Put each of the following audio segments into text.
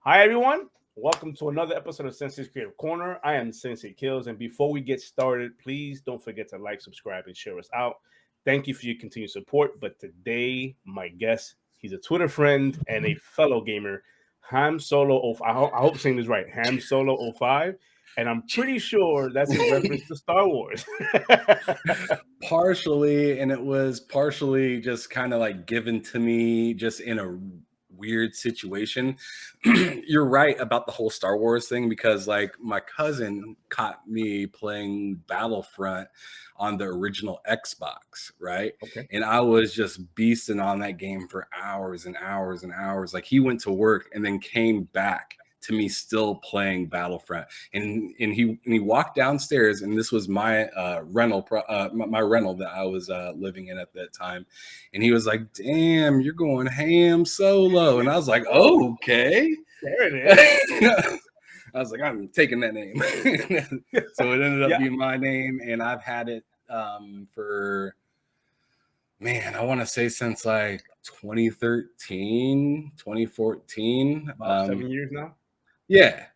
Hi, everyone. Welcome to another episode of Sensei's Creative Corner. I am Sensei Kills, and before we get started, please don't forget to like, subscribe, and share us out. Thank you for your continued support. But today, my guest, he's a Twitter friend and a fellow gamer, HamSolo05. I hope I'm saying this right, HamSolo05. And I'm pretty sure that's in reference to Star Wars. Partially, and it was partially just kind of like given to me just in a weird situation. You're right about the whole Star Wars thing because like my cousin caught me playing Battlefront on the original Xbox, right? Okay. And I was just beasting on that game for hours and hours and hours. Like he went to work and then came back to me still playing Battlefront, and he walked downstairs, and this was my rental my rental that I was living in at that time, and he was like, "Damn, you're going ham solo," and I was like, "Okay." There it is. I was like, "I'm taking that name." So it ended up being my name, and I've had it for, man, I want to say since like 2013, 2014. About 7 years now. Yeah.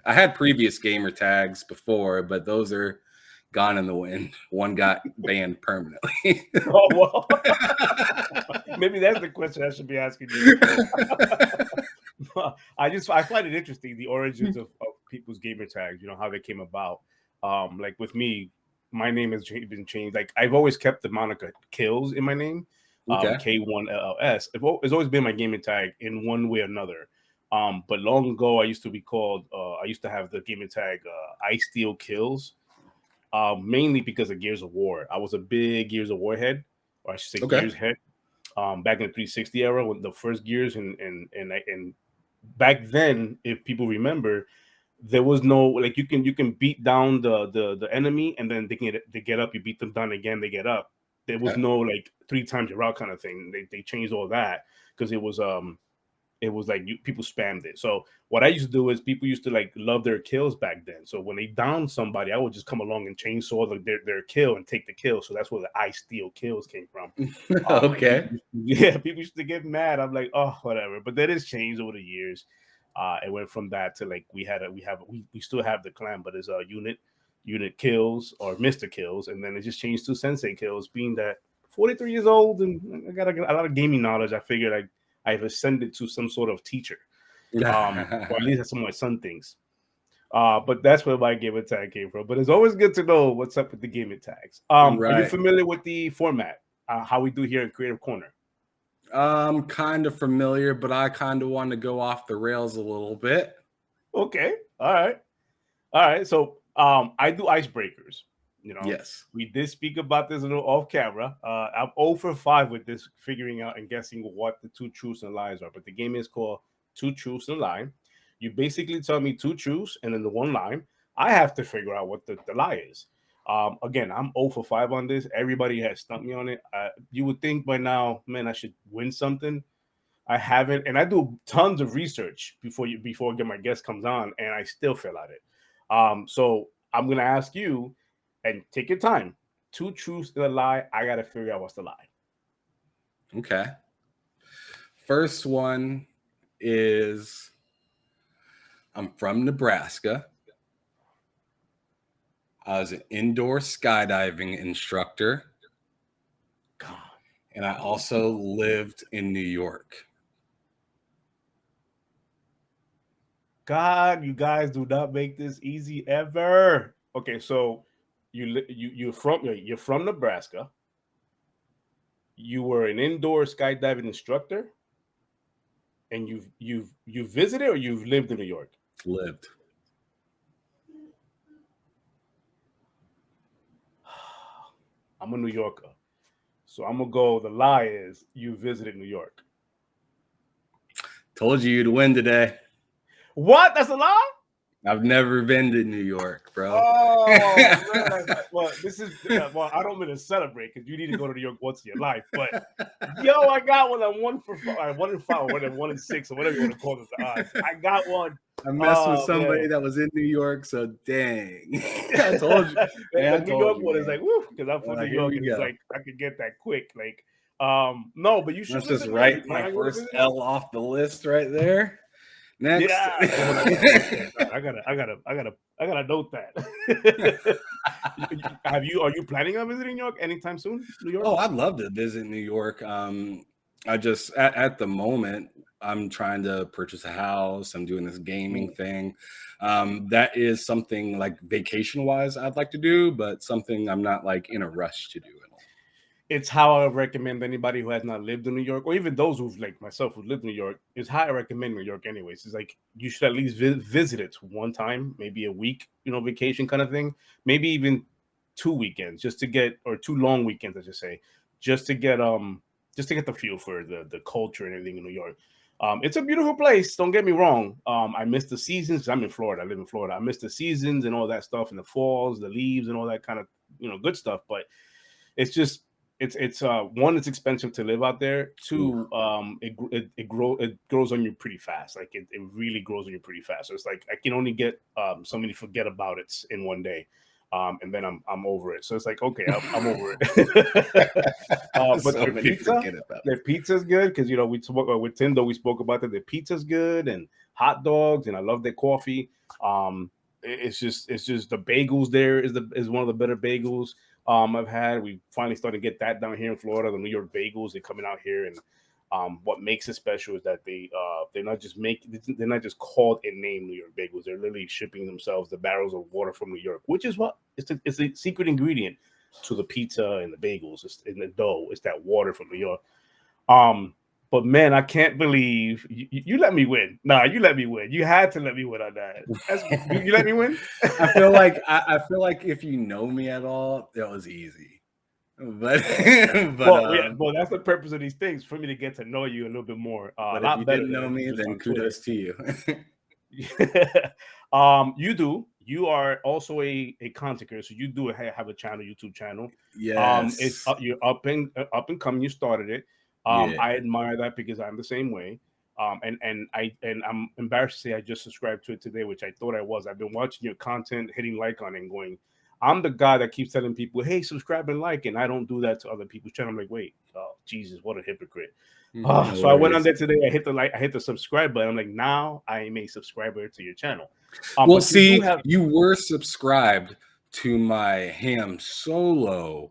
I had previous gamer tags before, but those are gone in the wind. One got banned permanently. Oh, well. Maybe that's the question I should be asking you. I find it interesting, the origins of people's gamer tags, how they came about. Like with me, my name has been changed. Like I've always kept the moniker Kills in my name. Okay. K1LLS. It's always been my gaming tag in one way or another. But long ago, I used to be called. I used to have the gaming tag "I Steal Kills," mainly because of Gears of War. I was a big Gears of War head, or I should say Gears head. Back in the 360 era, when the first Gears, and back then, if people remember, there was no like you can beat down the enemy, and then they get up. You beat them down again, they get up. There was no like 3 times your route kind of thing. They changed all that because it was like people spammed it. So what I used to do is people used to like love their kills back then. So when they downed somebody, I would just come along and chainsaw their kill and take the kill. So that's where the "I Steal Kills" came from. Okay. People used to get mad. I'm like, oh, whatever. But that has changed over the years. It went from that to like we still have the clan, but it's a unit kills or Mr. Kills, and then it just changed to Sensei Kills. Being that 43 years old and I got a lot of gaming knowledge, I figured I've ascended to some sort of teacher, or at least that's what my son thinks. But that's where my gamer tag came from. But it's always good to know what's up with the gaming tags. Right. Are you familiar with the format? How we do here in Creative Corner? Kind of familiar, but I kind of want to go off the rails a little bit. Okay. All right. So I do icebreakers. Yes. We did speak about this a little off camera. I'm 0 for 5 with this, figuring out and guessing what the 2 truths and lies are. But the game is called 2 Truths and a Lie. You basically tell me 2 truths and then the 1 lie. I have to figure out what the lie is. Again, I'm 0 for 5 on this. Everybody has stumped me on it. You would think by now, man, I should win something. I haven't, and I do tons of research before my guest comes on, and I still fail at it. So I'm gonna ask you, and take your time. 2 truths and a lie. I gotta figure out what's the lie. Okay. First one is I'm from Nebraska. I was an indoor skydiving instructor. God. And I also lived in New York. God, you guys do not make this easy ever. Okay, so you're from Nebraska. You were an indoor skydiving instructor, and you've visited or you've lived in New York? Lived. I'm a New Yorker, so I'm gonna go. The lie is you visited New York. Told you you'd win today. What? That's a lie? I've never been to New York, bro. Oh, man, well, I don't mean to celebrate because you need to go to New York once in your life. But yo, I got one. I'm 1 for 5, 1 in 5, or 1 in 6, or whatever you want to call it. The odds. I got one. I messed with somebody that was in New York, so dang. I told you. The New York one is like, woo, because I'm from New York, and it's like I could get that quick. Like, no, but you should. Let's just write my first L off the list right there. Next. Yeah. I gotta note that. Are you planning on visiting New York anytime soon? New York? Oh, I'd love to visit New York. I just at the moment I'm trying to purchase a house. I'm doing this gaming thing. That is something like vacation wise I'd like to do, but something I'm not like in a rush to do at all. It's how I recommend anybody who has not lived in New York, or even those who've like myself who lived in New York, is how I recommend New York. Anyways, it's like you should at least visit it one time, maybe a week, vacation kind of thing, maybe even 2 weekends, just to get, or 2 long weekends, I should say, just to get just to get the feel for the culture and everything in New York. It's a beautiful place. Don't get me wrong. I miss the seasons. I'm in Florida. I live in Florida. I miss the seasons and all that stuff, and the falls, the leaves, and all that kind of good stuff. But it's just it's one, it's expensive to live out there. Two, it grows on you pretty fast. Like it really grows on you pretty fast. So it's like I can only get so many forget about it in one day. And then I'm over it. So it's like, okay, I'm over it. But So many forget about their pizza's good, because we spoke with Tindo. We spoke about that. Their pizza's good, and hot dogs, and I love their coffee. It's just the bagels there is one of the better bagels I've had. We finally started to get that down here in Florida. The New York bagels, they're coming out here, and what makes it special is that they're not just called a name New York bagels. They're literally shipping themselves the barrels of water from New York, which is what it's the secret ingredient to the pizza and the bagels. It's in the dough. It's that water from New York. But man, I can't believe you let me win. Nah, you let me win. You had to let me win on that. You let me win. I feel like if you know me at all, that was easy. But well, that's the purpose of these things, for me to get to know you a little bit more. But if you didn't know me, then kudos to you. You are also a content creator, so you do have a channel, YouTube channel. Yes. You're up and coming. You started it. I admire that, because I'm the same way. And I'm embarrassed to say I just subscribed to it today, which I thought I was. I've been watching your content, hitting like on it, and going, I'm the guy that keeps telling people, hey, subscribe and like, and I don't do that to other people's channel. I'm like, wait, oh Jesus, what a hypocrite. So I went on there today. I hit the subscribe button. I'm like, now I am a subscriber to your channel. Well, see, you were subscribed to my HamSolo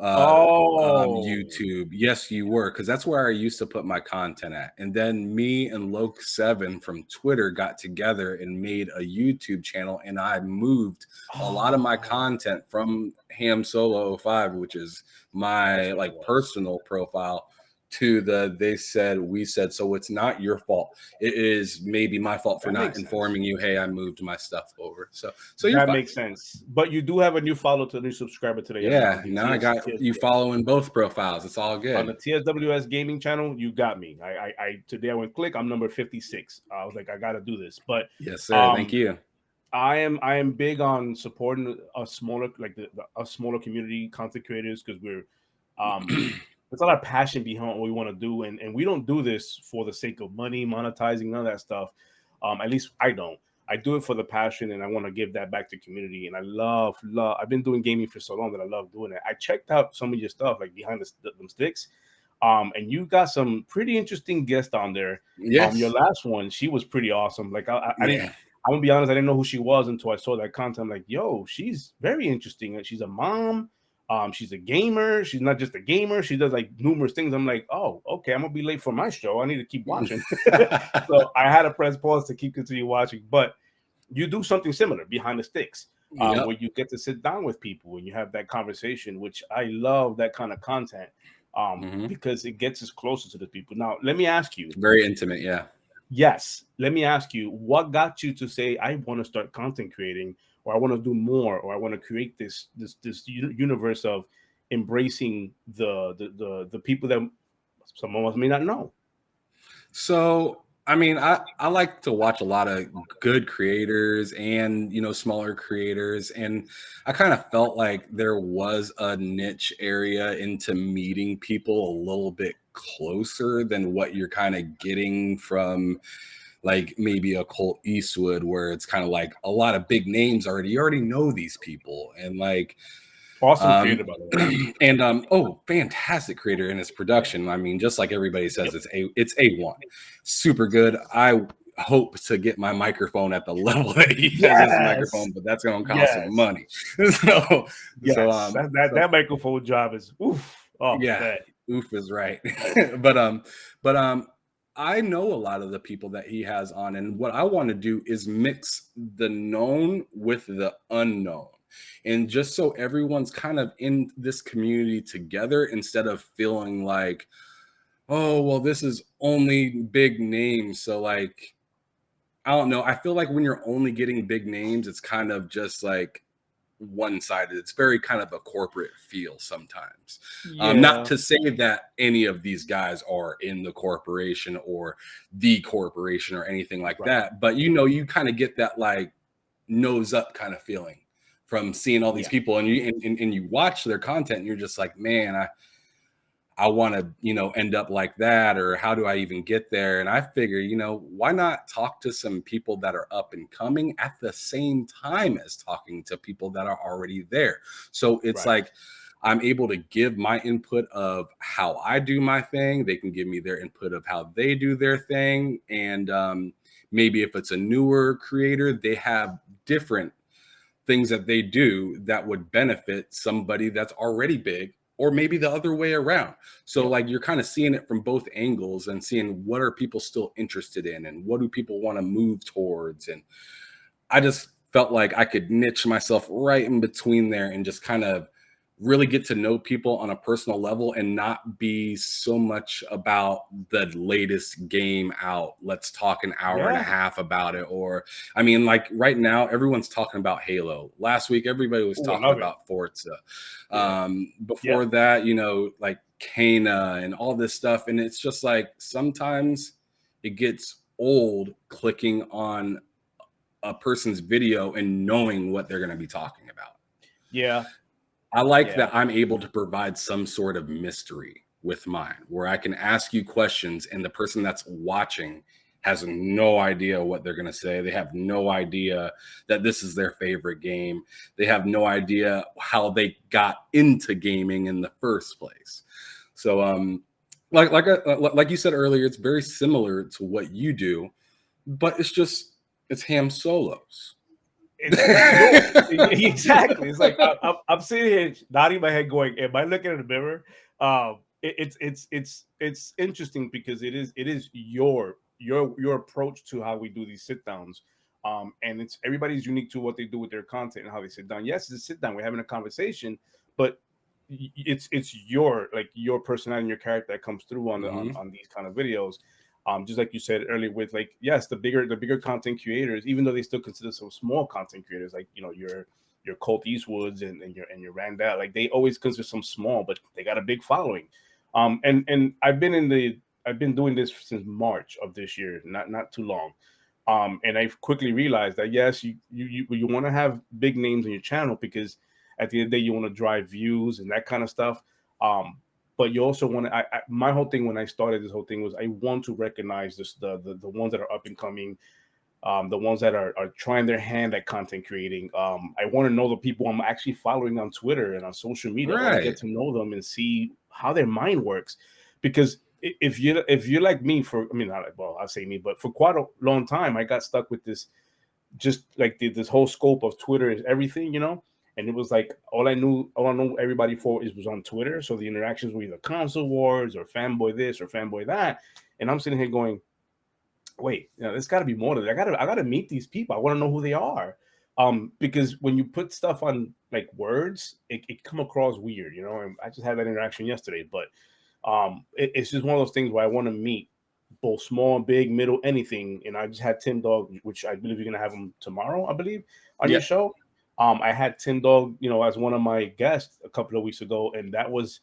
YouTube. Yes, you were, because that's where I used to put my content at. And then me and Loke7 from Twitter got together and made a YouTube channel, and I moved a lot of my content from HamSolo05, which is my personal profile, to the we said. So it's not your fault. It is maybe my fault for not informing you, hey, I moved my stuff over. So that makes sense. But you do have a new new subscriber today. Yeah, now I got you following both profiles. It's all good. On the TSWS Gaming channel, you got me. I today I went click. I'm number 56. I was like, I got to do this. But yes, sir. Thank you. I am big on supporting a smaller smaller community content creators, because we're there's a lot of passion behind what we want to do, and we don't do this for the sake of money, monetizing, none of that stuff. At least I don't. I do it for the passion, and I want to give that back to community. And I love. I've been doing gaming for so long that I love doing it. I checked out some of your stuff, like behind the sticks, and you got some pretty interesting guests on there. Yes. Your last one, she was pretty awesome. Like I didn't. I'm gonna be honest, I didn't know who she was until I saw that content. I'm like, yo, she's very interesting. She's a mom. She's a gamer. She's not just a gamer. She does like numerous things. I'm like, oh, okay, I'm gonna be late for my show. I need to keep watching. So I had to press pause to continue watching. But you do something similar behind the sticks, where you get to sit down with people and you have that conversation, which I love that kind of content, because it gets us closer to the people. Now, let me ask you. Very intimate, yeah. Yes. Let me ask you, what got you to say, I want to start content creating, or I want to do more, or I want to create this universe of embracing the people that some of us may not know? So, I mean, I like to watch a lot of good creators and, smaller creators. And I kind of felt like there was a niche area into meeting people a little bit closer than what you're kind of getting from like maybe a Colt Eastwood, where it's kind of like a lot of big names already. You already know these people, and like awesome creator, by the way. And fantastic creator in his production. I mean, just like everybody says, it's A1, super good. I hope to get my microphone at the level that he has his microphone, but that's going to cost some money. so that microphone job is oof. Oh yeah, man. oof is right. but I know a lot of the people that he has on, and what I want to do is mix the known with the unknown. And just so everyone's kind of in this community together, instead of feeling like, oh, well, this is only big names. So like, I don't know. I feel like when you're only getting big names, it's kind of just like one-sided. It's very kind of a corporate feel sometimes. Not to say that any of these guys are in the corporation or the corporation or anything like that, but you kind of get that like nose up kind of feeling from seeing all these people, and you watch their content, and you're just like, man, I want to, end up like that, or how do I even get there? And I figure, why not talk to some people that are up and coming at the same time as talking to people that are already there. So it's like, I'm able to give my input of how I do my thing. They can give me their input of how they do their thing. And maybe if it's a newer creator, they have different things that they do that would benefit somebody that's already big, or maybe the other way around. So like, you're kind of seeing it from both angles and seeing what are people still interested in and what do people want to move towards. And I just felt like I could niche myself right in between there and just kind of really get to know people on a personal level and not be so much about the latest game out. Let's talk an hour and a half about it. Or, I mean, like right now, everyone's talking about Halo. Last week, everybody was talking about Forza. Before that, like Kana and all this stuff. And it's just like, sometimes it gets old clicking on a person's video and knowing what they're going to be talking about. I like that I'm able to provide some sort of mystery with mine, where I can ask you questions and the person that's watching has no idea what they're going to say. They have no idea that this is their favorite game. They have no idea how they got into gaming in the first place. So, like you said earlier, it's very similar to what you do, but it's ham solos. Exactly. It's like I'm sitting here nodding my head, going, "Am I looking in the mirror?" It's interesting because it is your approach to how we do these sit downs, and it's everybody's unique to what they do with their content and how they sit down. Yes, it's a sit down. We're having a conversation, but it's your personality and your character that comes through on these kind of videos. Just like you said earlier, with like, yes, the bigger content creators, even though they still consider some small content creators, like your Colt Eastwoods and your Randall, like they always consider some small, but they got a big following. And I've been doing this since March of this year, not too long. And I've quickly realized that yes, you want to have big names on your channel, because at the end of the day, you want to drive views and that kind of stuff. But you also want to. My whole thing when I started this whole thing was I want to recognize the ones that are up and coming, the ones that are trying their hand at content creating. I want to know the people I'm actually following on Twitter and on social media. I want to get to know them and see how their mind works, because if you're like me, I'll say me, but for quite a long time I got stuck with this, just like this whole scope of Twitter is everything, and it was like all I know everybody for was on Twitter. So the interactions were either console wars or fanboy this or fanboy that, and I'm sitting here going, wait, there's got to be more to that. I gotta meet these people. I want to know who they are, because when you put stuff on like words, it come across weird, And I just had that interaction yesterday, but it's just one of those things where I want to meet both small, big, middle, anything. And I just had Tim Dog, which I believe you're gonna have him tomorrow, I believe, on your show. I had Tim Dog, as one of my guests a couple of weeks ago, and that was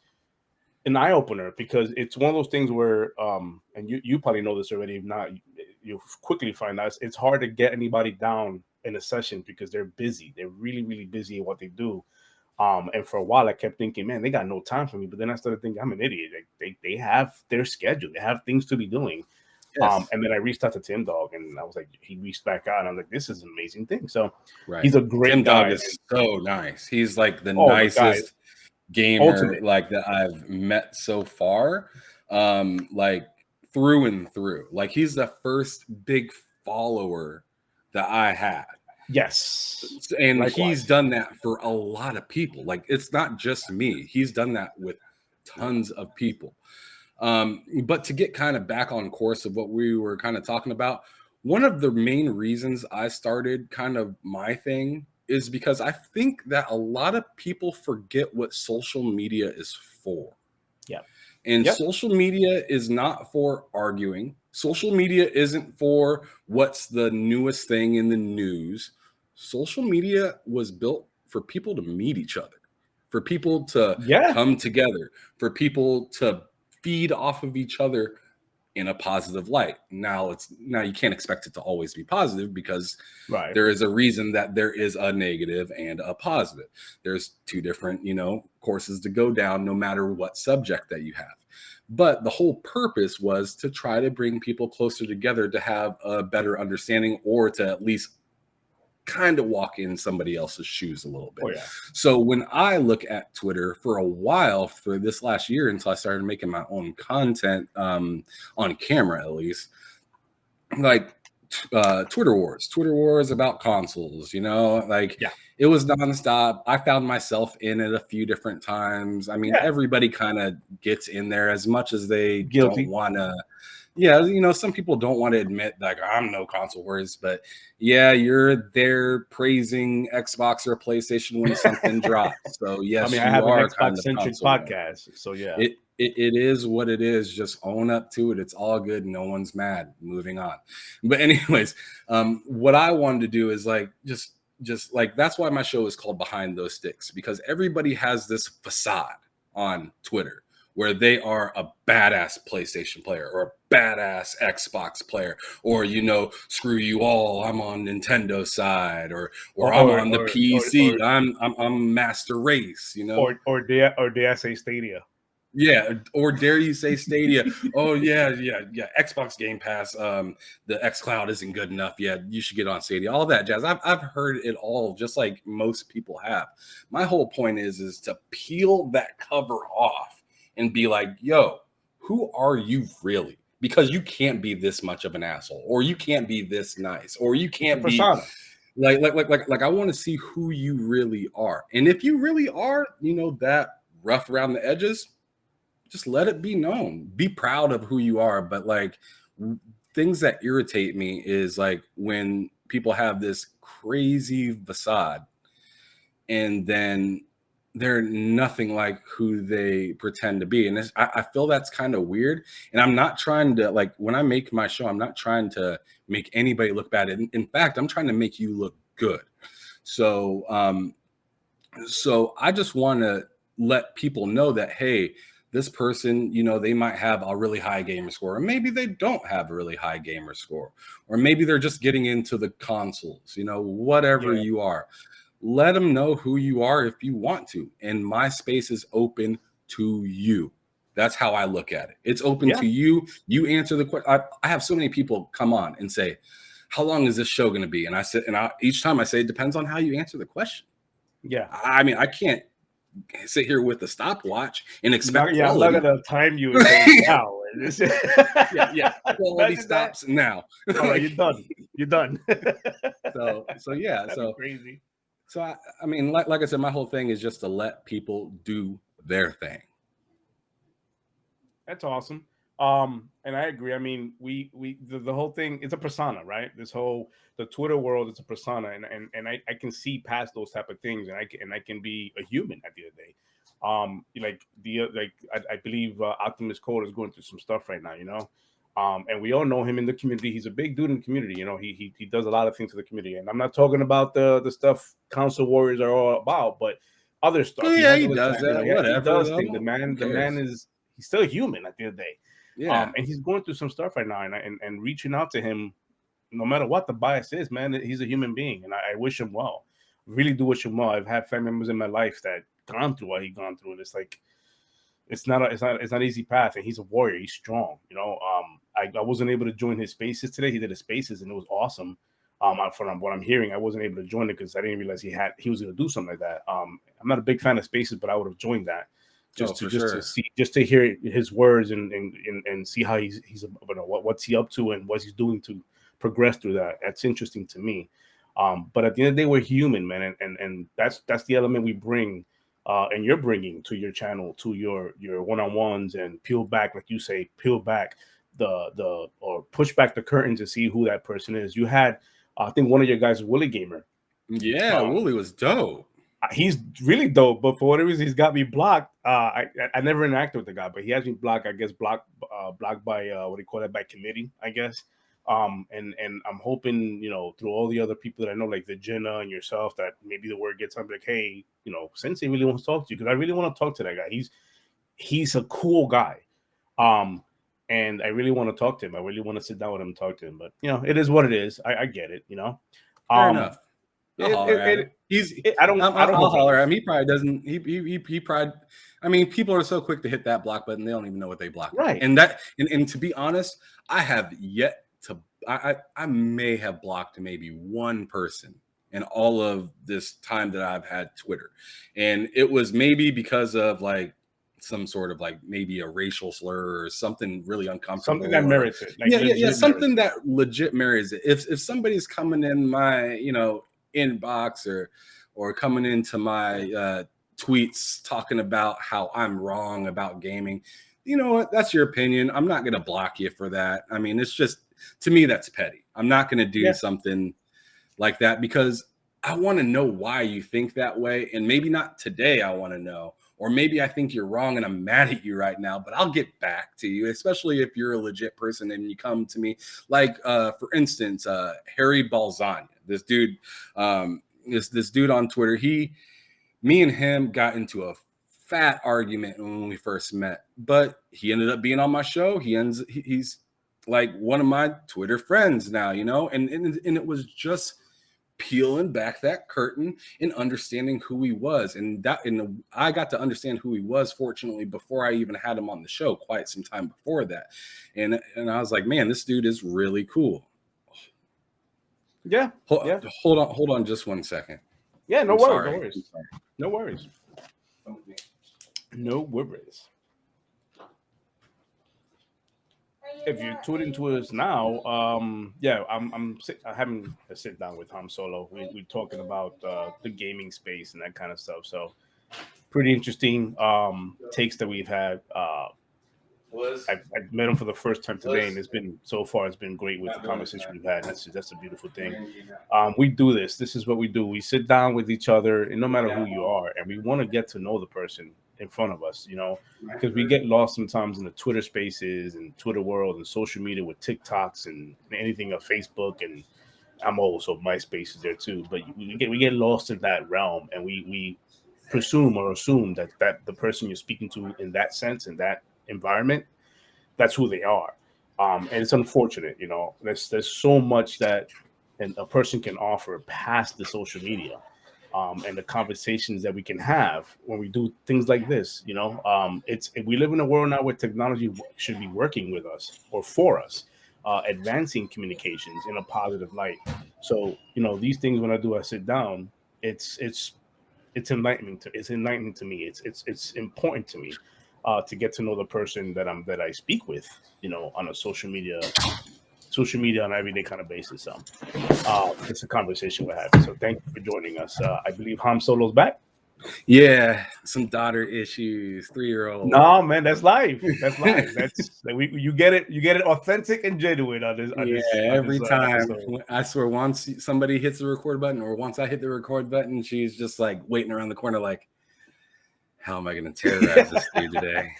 an eye opener, because it's one of those things where, and you probably know this already. If not, you'll quickly find out it's hard to get anybody down in a session because they're busy. They're really, really busy at what they do. And for a while, I kept thinking, man, they got no time for me. But then I started thinking, I'm an idiot. Like, they have their schedule. They have things to be doing. And then I reached out to Tim Dog, and I was like, he reached back out, and I was like, this is an amazing thing. So he's a great Tim guy. Dog is so nice. He's like the nicest gamer ultimate, like that I've met so far. Like through and through. Like he's the first big follower that I had. Yes. And Likewise. he's done that for a lot of people. Like, it's not just me. He's done that with tons of people. But to get kind of back on course of what we were kind of talking about, one of the main reasons I started kind of my thing is because I think that a lot of people forget what social media is for. Yeah. And social media is not for arguing. Social media isn't for what's the newest thing in the news. Social media was built for people to meet each other, for people to come together, for people to feed off of each other in a positive light. Now you can't expect it to always be positive, because there is a reason that there is a negative and a positive. There's two different, courses to go down, no matter what subject that you have. But the whole purpose was to try to bring people closer together, to have a better understanding, or to at least kind of walk in somebody else's shoes a little bit. Oh, yeah. So when I look at Twitter for a while, for this last year, until I started making my own content, on camera at least, like Twitter Wars about consoles, it was nonstop. I found myself in it a few different times. I mean, everybody kind of gets in there, as much as they don't want to. Yeah, some people don't want to admit, like, I'm no console wars, but yeah, you're there praising Xbox or PlayStation when something drops. So yes, I have are an Xbox-centric podcast, so yeah. It is what it is. Just own up to it. It's all good. No one's mad. Moving on. But anyways, what I wanted to do is like just like, that's why my show is called Behind Those Sticks, because everybody has this facade on Twitter where they are a badass PlayStation player or a badass Xbox player, or, screw you all, I'm on Nintendo side, or I'm on the PC, I'm Master Race, or dare I say Stadia. Yeah, or dare you say Stadia? Oh yeah, Xbox Game Pass, the xCloud isn't good enough yet. You should get on Stadia. All that jazz. I've heard it all, just like most people have. My whole point is to peel that cover off and be like, yo, who are you really? Because you can't be this much of an asshole, or you can't be this nice, or you can't be like I want to see who you really are. And if you really are, that rough around the edges, just let it be known. Be proud of who you are. But like, things that irritate me is like when people have this crazy facade and then they're nothing like who they pretend to be. And I feel that's kind of weird. And I'm not trying to, like, when I make my show, I'm not trying to make anybody look bad. In fact, I'm trying to make you look good. So I just want to let people know that, hey, this person, they might have a really high gamer score, or maybe they don't have a really high gamer score, or maybe they're just getting into the consoles, whatever you are. Let them know who you are if you want to. And my space is open to you. That's how I look at it. It's open to you. You answer the question. I have so many people come on and say, how long is this show going to be? And I said, each time I say, it depends on how you answer the question. Yeah. I mean, I can't sit here with a stopwatch and expect quality. I'm not gonna time you now. Quality stops now. All right, you're done. So yeah. That'd be crazy. So I mean, like I said, my whole thing is just to let people do their thing. That's awesome. And I agree. I mean, the whole thing, it's a persona, right? The Twitter world is a persona, and I can see past those type of things, and I can be a human at the end of the day. I believe Optimus Code is going through some stuff right now, and we all know him in the community. He's a big dude in the community. He does a lot of things for the community, and I'm not talking about the stuff console warriors are all about, but other stuff. Yeah, he does that. Whatever. He does things. The man is, he's still human at the end of the day. Yeah. And he's going through some stuff right now, and reaching out to him, no matter what the bias is, man, he's a human being, and I wish him well. Really do wish him well. I've had family members in my life that gone through what he's gone through, and it's like it's not an easy path. And he's a warrior. He's strong. I wasn't able to join his spaces today. He did his spaces, and it was awesome. From what I'm hearing, I wasn't able to join it because I didn't realize he was going to do something like that. I'm not a big fan of spaces, but I would have joined that. Just to hear his words and see how he's what's he up to and what he's doing to progress through that. That's interesting to me. But at the end of the day, we're human, man, and that's the element we bring, and you're bringing to your channel, to your one-on-ones, and peel back, like you say, peel back the or push back the curtain to see who that person is. You had, I think one of your guys, Willie Gamer. Yeah, Wooly was dope. He's really dope, but for whatever reason, he's got me blocked. I never interacted with the guy, but he has me blocked. I guess blocked by what do you call it, by committee, I guess. And I'm hoping, you know, through all the other people that I know, like the Jenna and yourself, that maybe the word gets out, like, hey, you know, Sensei really wants to talk to you, because I really want to talk to that guy. He's a cool guy. And I really want to talk to him. I really want to sit down with him and talk to him. But you know, it is what it is. I get it, you know. Fair enough. I'll holler at him. I'll holler at him. He probably doesn't. He probably. I mean, people are so quick to hit that block button, they don't even know what they block. Right. And to be honest, I have yet to. I may have blocked maybe one person in all of this time that I've had Twitter, and it was maybe because of like some sort of like maybe a racial slur or something really uncomfortable. Something that merits it. Like yeah, something that legit merits it. If somebody's coming in my, you know, inbox or coming into my tweets talking about how I'm wrong about gaming, you know what? That's your opinion. I'm not going to block you for that. I mean, it's just, to me, that's petty. I'm not going to do something like that because I want to know why you think that way. And maybe not today I want to know, or maybe I think you're wrong and I'm mad at you right now, but I'll get back to you, especially if you're a legit person and you come to me. Like, for instance, Harry Balzania, this dude, this dude on Twitter, me and him got into a fat argument when we first met, but he ended up being on my show. He's like one of my Twitter friends now, you know, and it was just peeling back that curtain and understanding who he was. And I got to understand who he was, fortunately, before I even had him on the show, quite some time before that. And I was like, man, this dude is really cool. Yeah. Hold on just 1 second. Yeah, no worries. No worries. No worries. If you're tuning to us now, I'm having a sit down with HamSolo. We're talking about the gaming space and that kind of stuff. So pretty interesting takes that we've had. I've met him for the first time today, and it's been great with the conversation we've had. That's a beautiful thing. We do this. This is what we do. We sit down with each other, and no matter who you are, and we want to get to know the person in front of us, you know, because we get lost sometimes in the Twitter spaces and Twitter world and social media with TikToks and anything on Facebook, and I'm also MySpace is there too. But we get lost in that realm, and we presume or assume that the person you're speaking to in that sense, in that environment, that's who they are. And it's unfortunate, you know. There's so much that a person can offer past the social media, and the conversations that we can have when we do things like this. You know, we live in a world now where technology should be working with us or for us, advancing communications in a positive light. So, you know, these things, when I sit down, it's enlightening to me. It's important to me to get to know the person that I speak with, you know, on a social media on an everyday kind of basis. So it's a conversation we're having. So thank you for joining us. I believe HamSolo's back. Yeah, some daughter issues, 3-year-old. No, man, that's life. That's life. You get it authentic and genuine on this. Every time. I swear, once somebody hits the record button, or once I hit the record button, she's just like waiting around the corner, like, how am I going to terrorize this dude today?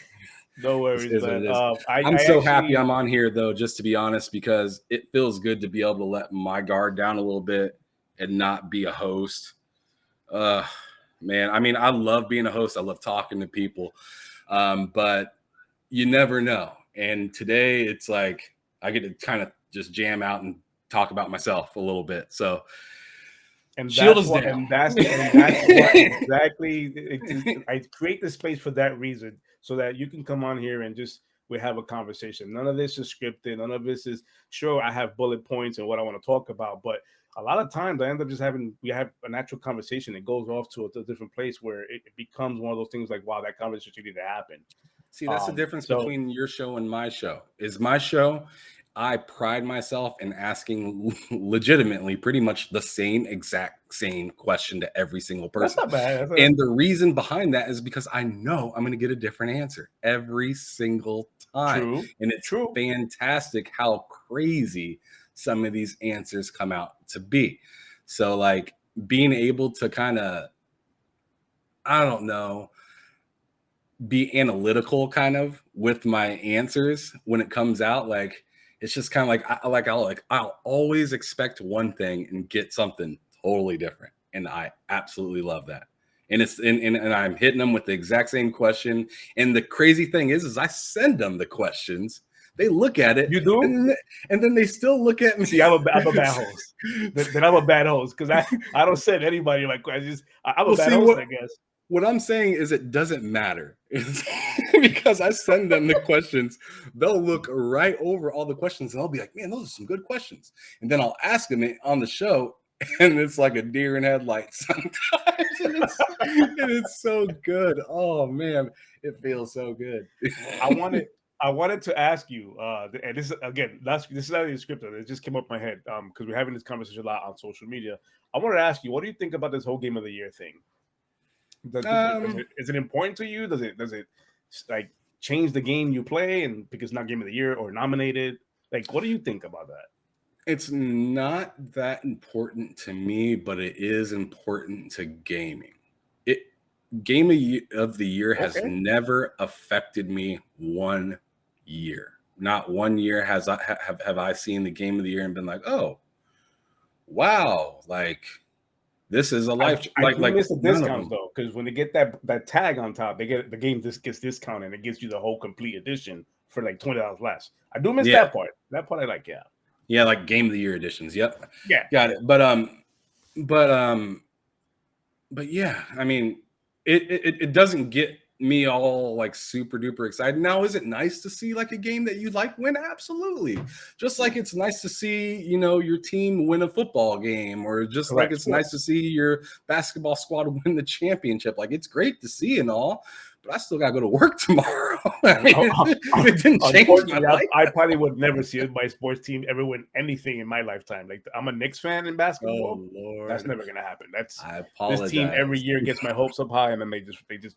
No worries, man. I'm so happy I'm on here, though, just to be honest, because it feels good to be able to let my guard down a little bit and not be a host. Man, I mean, I love being a host. I love talking to people, but you never know. And today it's like I get to kind of just jam out and talk about myself a little bit. So, and that's why exactly. I create the space for that reason, so that you can come on here and we have a conversation. None of this is scripted. None of this is, sure, I have bullet points and what I want to talk about, but a lot of times I end up we have a natural conversation. It goes off to a different place where it becomes one of those things like, wow, that conversation needed to happen. See, that's the difference between your show and my show. Is my show, I pride myself in asking legitimately pretty much the exact same question to every single person. That's not bad. And the reason behind that is because I know I'm going to get a different answer every single time. True. And it's True. fantastic how crazy some of these answers come out to be. So like being able to kind of, I don't know, be analytical kind of with my answers when it comes out. Like it's just kind of like I'll always expect one thing and get something totally different, and I absolutely love that. And it's and I'm hitting them with the exact same question. And the crazy thing is I send them the questions. They look at it. You do? And then they still look at me. See, I'm a bad host. Then I'm a bad host because I don't send anybody my questions. I'm a bad host, I guess. What I'm saying is it doesn't matter because I send them the questions. They'll look right over all the questions and I'll be like, man, those are some good questions. And then I'll ask them it on the show and it's like a deer in headlights sometimes. And it's so good. Oh man, it feels so good. I wanted to ask you, and this is again, this is not even scripted. It just came up in my head because we're having this conversation a lot on social media. I wanted to ask you, what do you think about this whole Game of the Year thing? Is it important to you? Does it like change the game you play and because it's not Game of the Year or nominated? Like, what do you think about that? It's not that important to me, but it is important to gaming. Game of the Year has never affected me 1 year. Not 1 year have I seen the Game of the Year and been like, oh, wow, like this is a life. I miss the discounts though, because when they get that tag on top, they get the game gets discounted and it gives you the whole complete edition for like $20 less. I do miss that part. That part I like, yeah. Yeah, like Game of the Year editions. Yep. Yeah. Got it. But yeah, I mean, it doesn't get me all like super duper excited. Now, is it nice to see like a game that you like win? Absolutely. Just like it's nice to see, you know, your team win a football game, or just like it's nice to see your basketball squad win the championship. Like it's great to see and all, but I still gotta go to work tomorrow. I mean, it didn't change my life. I probably would never see my sports team ever win anything in my lifetime. Like I'm a Knicks fan in basketball. Oh, Lord. That's never gonna happen. I apologize. This team every year gets my hopes up high, and then they just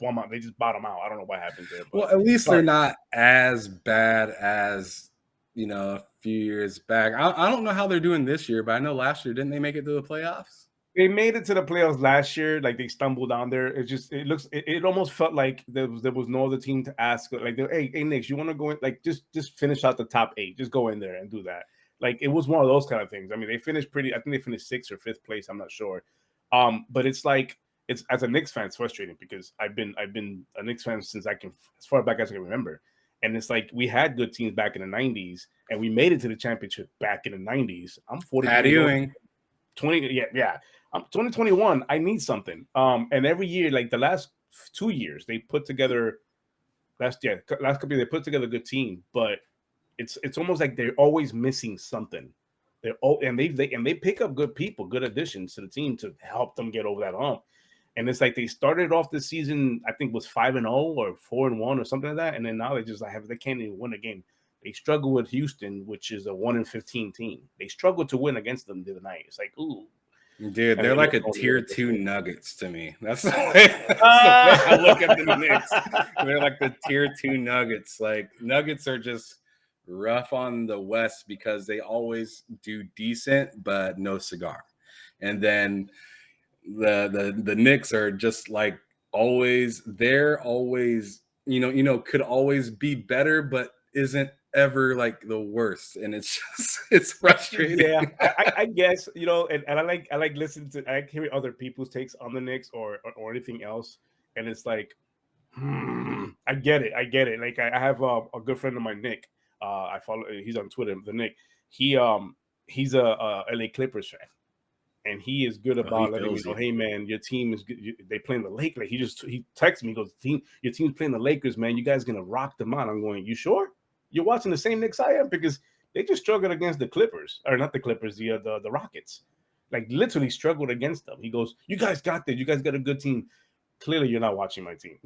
bomb out. They just bottom out. I don't know what happens there. Well, at least they're not as bad as, you know, a few years back. I don't know how they're doing this year, but I know last year, didn't they make it to the playoffs? They made it to the playoffs last year. Like they stumbled down there. It almost felt like there was no other team to ask. Like, hey, Knicks, you want to go in? Like, just finish out the top 8. Just go in there and do that. Like, it was one of those kind of things. I mean, they finished I think they finished 6th or 5th place. I'm not sure. But it's like, it's as a Knicks fan, it's frustrating because I've been a Knicks fan since as far back as I can remember. And it's like we had good teams back in the 90s, and we made it to the championship back in the 90s. I'm 40. Pat Ewing. 20, yeah. 2021, I need something. And every year, like the last 2 years, they put together last couple years, they put together a good team, but it's almost like they're always missing something. They pick up good people, good additions to the team to help them get over that hump. And it's like they started off the season, I think was 5-0 or 4-1 or something like that, and then now they can't even win a game. They struggle with Houston, which is a 1-15 team. They struggled to win against them the other night. It's like, ooh. Dude, they're like a tier 2 Nuggets to me. That's the way I look at the Knicks. They're like the tier 2 Nuggets. Like Nuggets are just rough on the West because they always do decent, but no cigar. And then the Knicks are just like always, they're always, could always be better, but isn't ever like the worst, and it's frustrating. Yeah, I guess, and I like listening to, I like hearing other people's takes on the Knicks or anything else, and it's like, I get it. Like I have a good friend of mine, Nick. I follow. He's on Twitter. The Nick. He's a LA Clippers fan, and he is good about letting me know, hey man, your team is good. They playing the Lakers. Like he texts me, he goes, your team's playing the Lakers, man. You guys gonna rock them out. I'm going, you sure? You're watching the same Knicks I am, because they just struggled against the Clippers, or not the Clippers, the Rockets. Like literally struggled against them. He goes, you guys got this. You guys got a good team. Clearly, you're not watching my team.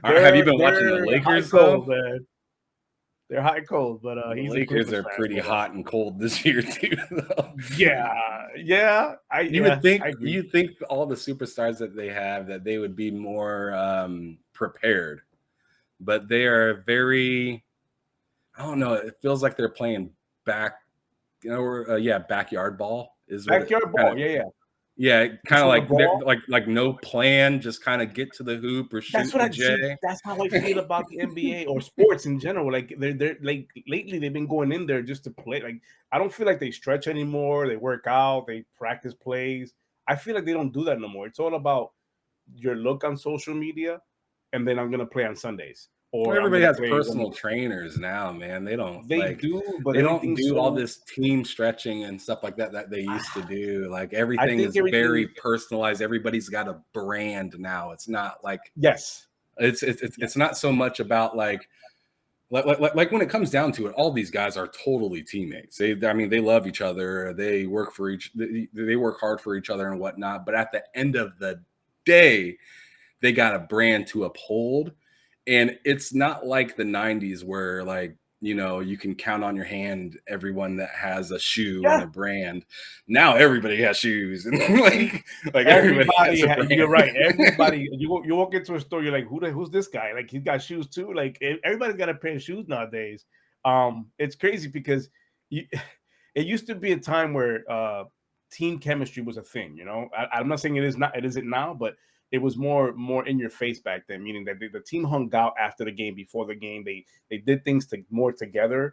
Have you been watching the Lakers though? Man. They're hot and cold, but The he's a Lakers Clippers are fan. pretty But hot and cold this year too, though. yeah, I agree. You think all the superstars that they have that they would be more prepared, but they are very. I don't know. It feels like they're playing backyard ball is what it Backyard kind ball, of. yeah. Yeah, kind of So the like they're ball, like no plan, just kind of get to the hoop or that's shoot what the I see. J. That's how I feel about the NBA or sports in general. Like they're like lately they've been going in there just to play. Like I don't feel like they stretch anymore. They work out, they practice plays. I feel like they don't do that no more. It's all about your look on social media, and then I'm gonna play on Sundays Well, or I'm everybody gonna has play when personal trainers now, man. They don't they do, but they don't everything's do all so. this team stretching and stuff like that they used to do. Like I everything think is everything. very personalized. Everybody's got a brand now. It's not like Yes. it's not so much about like when it comes down to it, all these guys are totally teammates. They love each other. They work they work hard for each other and whatnot. But at the end of the day, they got a brand to uphold. And it's not like the 90s where you can count on your hand everyone that has a shoe and Yeah. a brand. Now everybody has shoes and like everybody has Everybody, a brand. you're right. Everybody, you walk into a store, you're like, who's this guy? Like he's got shoes too. Like everybody's got a pair of shoes nowadays. It's crazy because you, it used to be a time where team chemistry was a thing. You know, I'm not saying it is not. It isn't now, but it was more in your face back then. Meaning that the team hung out after the game, before the game. They did things more together.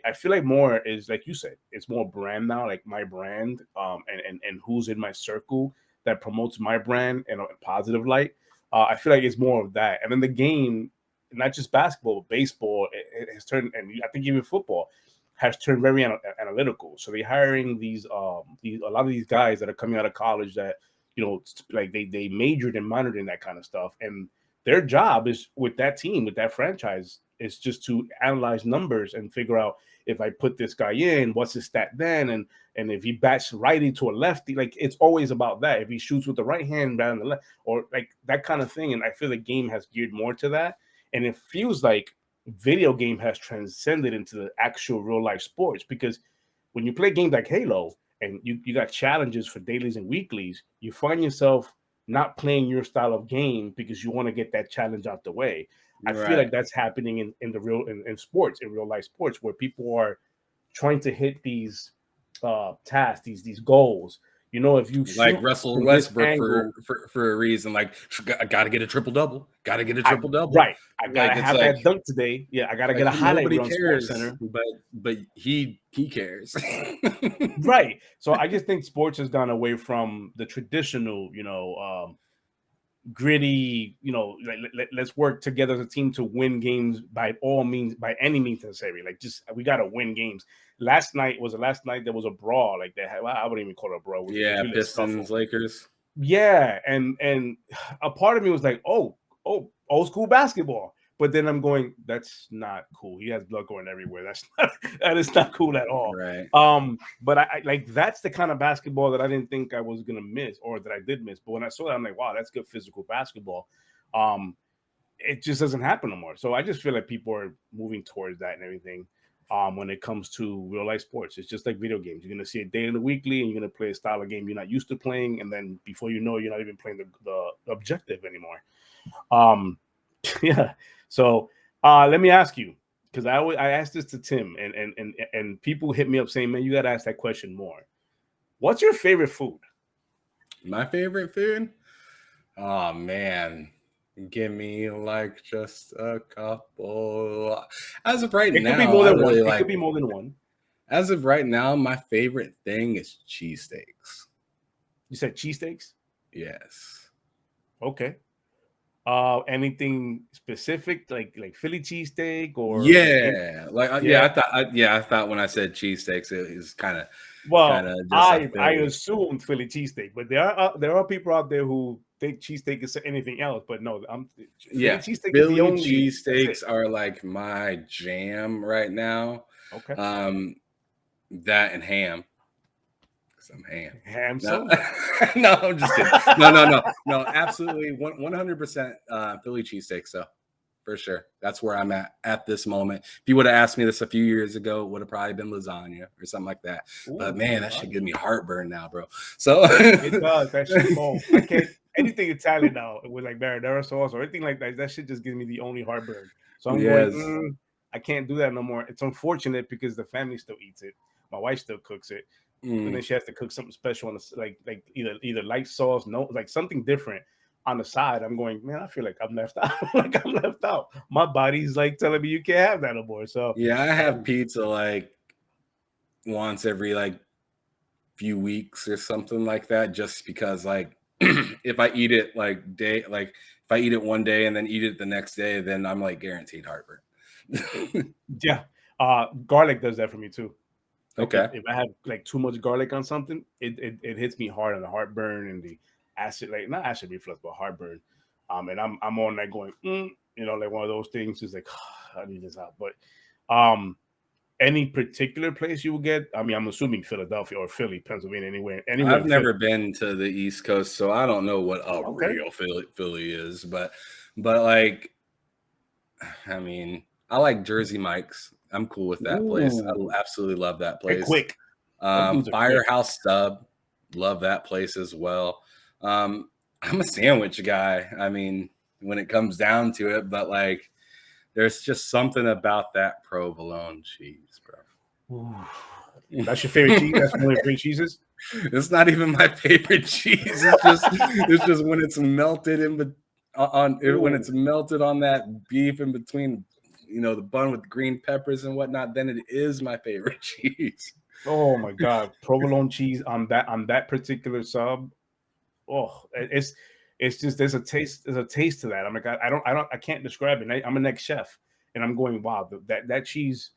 I feel like more is like you said, it's more brand now, like my brand, and who's in my circle that promotes my brand in a positive light. I feel like it's more of that, and then the game, not just basketball, but baseball, it has turned, and I think even football has turned very analytical. So they're hiring these a lot of these guys that are coming out of college that like they majored and minored in that kind of stuff, and their job is with that team, with that franchise, is just to analyze numbers and figure out if I put this guy in, what's his stat then, and if he bats righty to a lefty, like it's always about that. If he shoots with the right hand, bat on the left, or like that kind of thing. And I feel the game has geared more to that, and it feels like video game has transcended into the actual real life sports, because when you play games like Halo and you got challenges for dailies and weeklies, you find yourself not playing your style of game because you want to get that challenge out the way. I feel Right. like that's happening in the real in sports, in real life sports, where people are trying to hit these tasks, these goals. You know, if you Like shoot Russell from this Westbrook angle, for a reason. Like, I got to get a triple double. Got to get a I triple double. right, I Like gotta it's have that dunk today. Yeah, I gotta like get a highlight nobody reel on Sports cares, Center. but he cares. Right. So I just think sports has gone away from the traditional, gritty, let's work together as a team to win games by all means, by any means necessary. Like, just we got to win games. Last night there was a brawl. Like that, I wouldn't even call it a brawl. It was Yeah, really a Pistons, scuffle. Lakers. Yeah, and a part of me was like, oh, old school basketball. But then I'm going, that's not cool. He has blood going everywhere. That is not cool at all. Right. But I like, that's the kind of basketball that I didn't think I was gonna miss, or that I did miss. But when I saw that, I'm like, wow, that's good physical basketball. It just doesn't happen no more. So I just feel like people are moving towards that and everything. When it comes to real life sports, it's just like video games. You're gonna see a day in the weekly, and you're gonna play a style of game you're not used to playing, and then before you know, you're not even playing the objective anymore. Yeah. So let me ask you, because I asked this to Tim, and people hit me up saying, man, you got to ask that question more. What's your favorite food? My favorite food? Oh man. Give me like just a couple. As of right It could be now, more I than one. really It like. could be more than one. As of right now, my favorite thing is cheesesteaks. You said cheesesteaks? Yes. Okay. Anything specific, like Philly cheesesteak or Yeah, yeah? I thought when I said cheesesteaks, it was kind Well, of just a I Philly. assumed Philly cheesesteak, but there are people out there who think cheesesteak is anything else. But no, Philly Yeah, cheesesteak is the Philly only. That's it. cheesesteaks are like my jam right now. Okay. Um, that and ham. Some ham. Ham No, solo. no, I'm just kidding. No. Absolutely, 100% Philly cheesesteak. So for sure. That's where I'm at this moment. If you would have asked me this a few years ago, it would have probably been lasagna or something like that. But Ooh, man, that should lasagna. give me heartburn now, bro. So It does. That shit. Oh, I can't anything Italian now with like marinara sauce or anything like that. That shit just gives me the only heartburn. So I'm going. yes. I can't do that no more. It's unfortunate because the family still eats it. My wife still cooks it, but then Mm. she has to cook something special on the like either light sauce, no, like something different on the side. I'm going, man. I feel like I'm left out. Like I'm left out. My body's like telling me you can't have that no more. So Yeah, I have pizza like once every like few weeks or something like that, just because like if I eat it like if I eat it one day and then eat it the next day, then I'm like guaranteed heartburn. yeah, garlic does that for me too. Like Okay. if I have like too much garlic on something, it hits me hard on the heartburn and the acid, like not acid reflux, but heartburn. And I'm on that going, like one of those things is like I need this out. But um, any particular place you will get? I mean, I'm assuming Philadelphia or Philly, Pennsylvania, anywhere I've in Philly. never been to the East Coast, so I don't know what a Okay. real Philly is, but like I mean, I like Jersey Mike's. I'm cool with that place. Ooh, I absolutely love that they're place. quick. Them dudes are quick. Firehouse Stub, love that place as well. I'm a sandwich guy. I mean, when it comes down to it, but like, there's just something about that provolone cheese, Ooh. bro. That's your favorite cheese? That's one of your favorite cheeses? It's not even my favorite cheese. It's just when it's melted when Ooh. it's melted on that beef in between, the bun with green peppers and whatnot. Then it is my favorite cheese. Oh my god, provolone cheese on that particular sub. Oh, it's just there's a taste to that. I'm like I can't describe it. I'm an ex chef, and I'm going wow that cheese.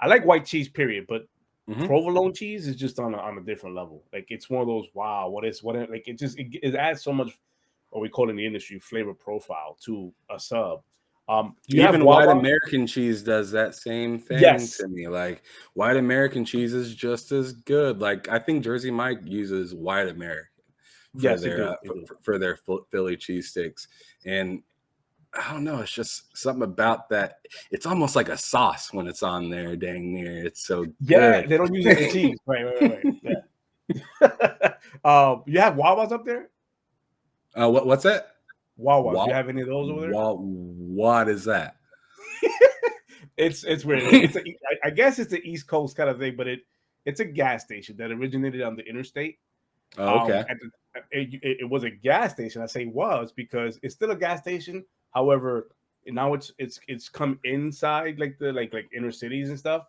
I like white cheese, period, but Mhm. provolone cheese is just on a different level. Like it's one of those wow, like it adds so much what we call in the industry flavor profile to a sub. Do you have Even white Wawa? American cheese does that same thing Yes, to me. Like white American cheese is just as good. Like I think Jersey Mike uses white American for yes, they their do. They do. for their Philly cheesesteaks, and I don't know. It's just something about that. It's almost like a sauce when it's on there. Dang near, it's so Yeah, good. they don't use it in cheese. Right. Yeah. You have Wawas up there? What's that? Wawas. Do you What have any of those over there? what is that? It's weird. I guess it's the East Coast kind of thing, but it's a gas station that originated on the interstate. Oh, okay. At the, it was a gas station. I say was because it's still a gas station. However, now it's come inside like the like inner cities and stuff.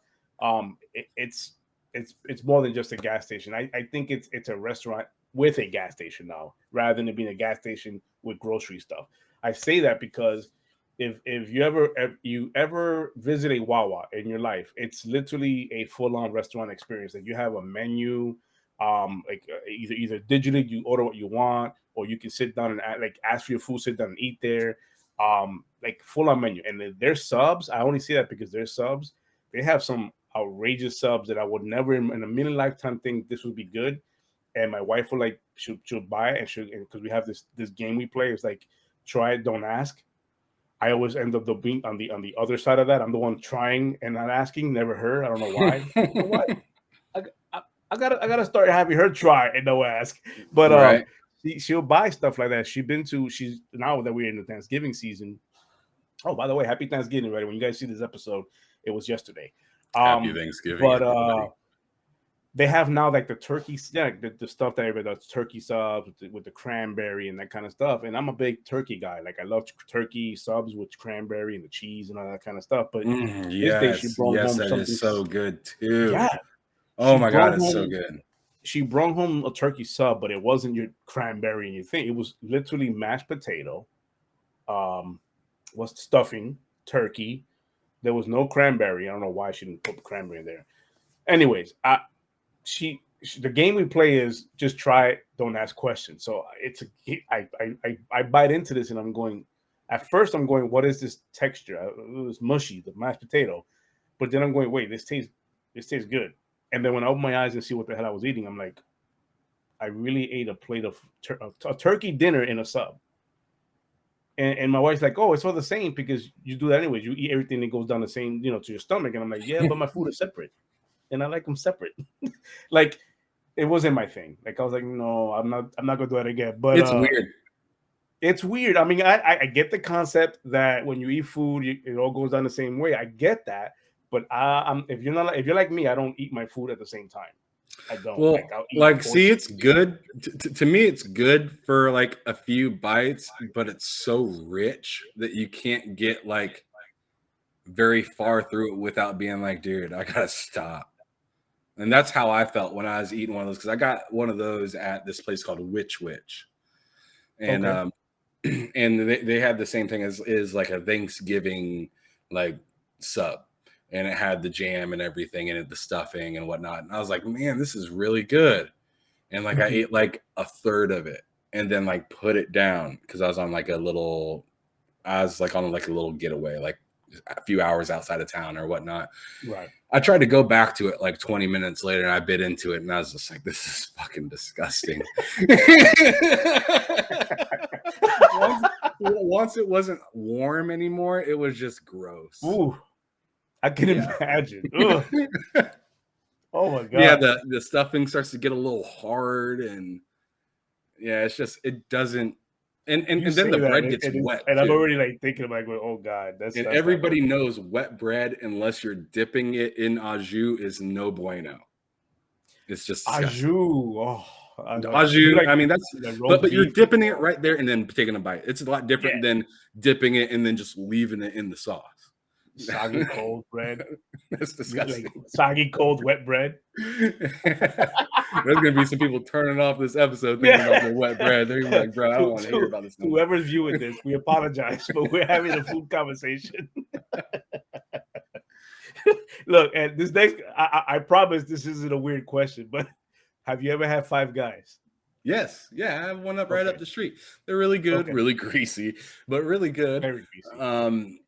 It's more than just a gas station. I think it's a restaurant with a gas station now, rather than it being a gas station with grocery stuff. I say that because if you ever visit a Wawa in your life, it's literally a full on restaurant experience. Like you have a menu, either digitally you order what you want, or you can sit down and ask for your food, sit down and eat there. Like full on menu, and their subs. I only see that because their subs. They have some outrageous subs that I would never in a million lifetime think this would be good. And my wife will like she'll buy it and because we have this game we play. It's like try it, don't ask. I always end up being on the other side of that. I'm the one trying and not asking. Never her. I don't know why. You know what? I, I gotta start having her try and no ask. But Right. she'll buy stuff like that. She's now that we're in the Thanksgiving season. Oh, by the way, happy Thanksgiving, right? When you guys see this episode, it was yesterday. Happy Um, Thanksgiving, but everybody. they have now like the turkey, yeah, the stuff that everybody does, turkey subs with the cranberry and that kind of stuff. And I'm a big turkey guy. Like I love turkey subs with cranberry and the cheese and all that kind of stuff. But this day she Yes, brought yes, home that is something. so good too. Yeah, Oh she my God, brought it's so home good. she brought home a turkey sub, but it wasn't your cranberry and your thing. It was literally mashed potato, um, was stuffing, turkey. There was no cranberry. I don't know why she didn't put cranberry in there. Anyways, the game we play is just try it, don't ask questions. So I bite into this and I'm going. At first, I'm going, what is this texture? It was mushy, the mashed potato. But then I'm going, wait, this tastes good. And then when I open my eyes and see what the hell I was eating, I'm like, I really ate a plate of a turkey dinner in a sub. And my wife's like, oh, it's all the same because you do that anyways. You eat everything that goes down the same, to your stomach. And I'm like, yeah, but my food is separate, and I like them separate. Like, it wasn't my thing. Like, I was like, no, I'm not gonna do that again. But It's weird. it's weird. I mean, I get the concept that when you eat food, it all goes down the same way. I get that, but if you're like me, I don't eat my food at the same time. I don't. Well, Like, I'll eat like, see, portions. it's good. To me, it's good for like a few bites, but it's so rich that you can't get like very far through it without being like, dude, I gotta stop. And that's how I felt when I was eating one of those, because I got one of those at this place called Witch. And Okay. and they had the same thing as is like a Thanksgiving like sub, and it had the jam and everything in it, the stuffing and whatnot. And I was like, man, this is really good. And like I ate like a third of it and then like put it down because I was on like a little getaway, like a few hours outside of town or whatnot. Right. I tried to go back to it like 20 minutes later and I bit into it and I was just like, this is fucking disgusting. once it wasn't warm anymore, it was just gross. Ooh, I can imagine. Oh my god. Yeah, the stuffing starts to get a little hard, and yeah, it's just it doesn't. And then the bread gets wet, and too. I'm already like thinking like, oh god, that's everybody knows wet bread, unless you're dipping it in au jus, is no bueno. It's just au jus. Oh, au jus. Like, I mean, that's but you're dipping it right there and then taking a bite. It's a lot different than dipping it and then just leaving it in the sauce. Soggy cold bread. That's disgusting. Like, soggy cold wet bread. There's gonna be some people turning off this episode thinking about the wet bread. They're gonna be like, bro, I don't want to hear about this. Whoever's viewing this, we apologize, but we're having a food conversation. Look, and this next, I promise this isn't a weird question, but have you ever had Five Guys? Yes. Yeah, I have one right up the street. They're really good, really greasy, but really good. Very greasy.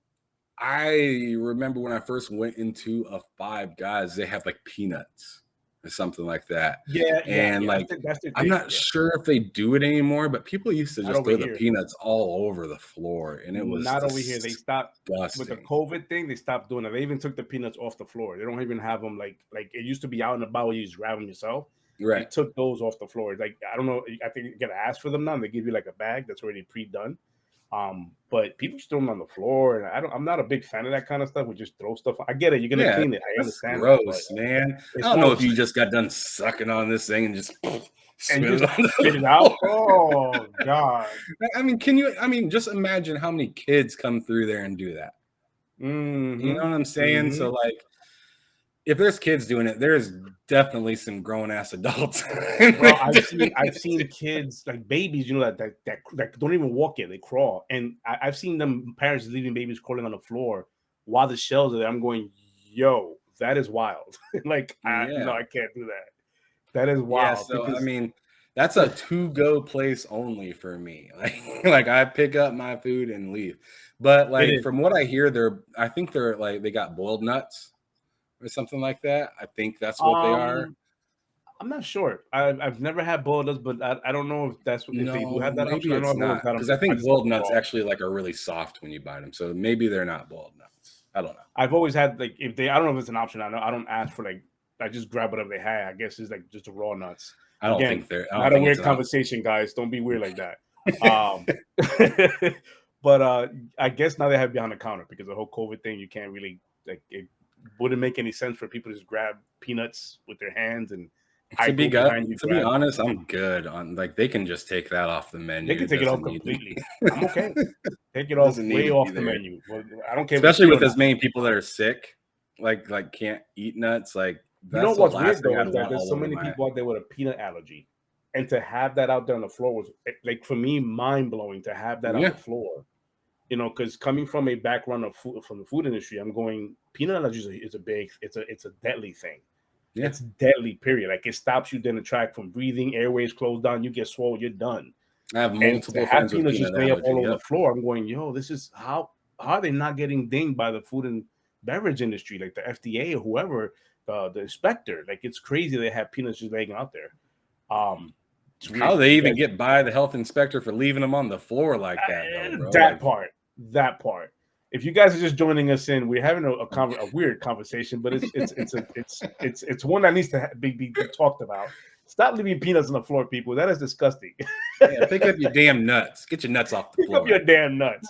I remember when I first went into a Five Guys, they have like peanuts or something like that. And like, I'm not sure if they do it anymore, but people used to just throw the peanuts all over the floor, and it was not over here. They stopped with the COVID thing. They stopped doing it. They even took the peanuts off the floor. They don't even have them like it used to be out in the bowl. You just grab them yourself. Right. They took those off the floor. Like, I don't know. I think you gotta ask for them now. And they give you like a bag that's already pre-done. But people just throw them on the floor, and I'm not a big fan of that kind of stuff. We just throw stuff. I get it. You're gonna clean it. I understand. Gross, man. I don't know if you just got done sucking on this thing and just spit it out. Oh god. I mean, just imagine how many kids come through there and do that. Mm-hmm. You know what I'm saying? Mm-hmm. So like, if there's kids doing it, there's definitely some grown ass adults. Well, I've seen kids, like babies, that don't even walk yet; they crawl. And I've seen them parents leaving babies crawling on the floor while the shells are there. I'm going, yo, that is wild. Like, no, I can't do that. That is wild. Yeah, so I mean, that's a to-go place only for me. Like I pick up my food and leave. But like from what I hear, I think they're like they got boiled nuts or something like that. I think that's what they are. I'm not sure. I've never had boiled nuts, but I don't know if that's what they do have that maybe option. It's not, because I think boiled nuts actually like are really soft when you buy them. So maybe they're not boiled nuts. I don't know. I've always had like I don't know if it's an option. I don't ask for like I just grab whatever they had. I guess it's like just the raw nuts. I don't think they're not a weird conversation, guys. Don't be weird like that. But I guess now they have behind the counter because the whole COVID thing. You can't really like it wouldn't make any sense for people to just grab peanuts with their hands and. To be honest, I'm good on like they can just take that off the menu. They can take it off completely. I'm okay. Take it off way off the menu. Well, I don't care. Especially with as many people that are sick, like can't eat nuts. Like that's you know what's weird though is that there's so many people out there with a peanut allergy, and to have that out there on the floor was like for me mind blowing to have that on the floor. You know, because coming from a background of food from the food industry, I'm going peanut allergy is a deadly thing. Yeah. It's deadly, period. Like it stops you down the track from breathing, airways closed down, you get swollen, you're done. I have multiple friends with just lay up all over the floor. I'm going, yo, this is how are they not getting dinged by the food and beverage industry, like the FDA or whoever, the inspector? Like it's crazy they have peanuts just laying out there. How they even get by the health inspector for leaving them on the floor like that, though, bro? That part. If you guys are just joining us in, we're having a weird conversation, but it's one that needs to be talked about. Stop leaving peanuts on the floor, people. That is disgusting. Yeah, pick up your damn nuts. Get your nuts off the floor. Pick up your damn nuts.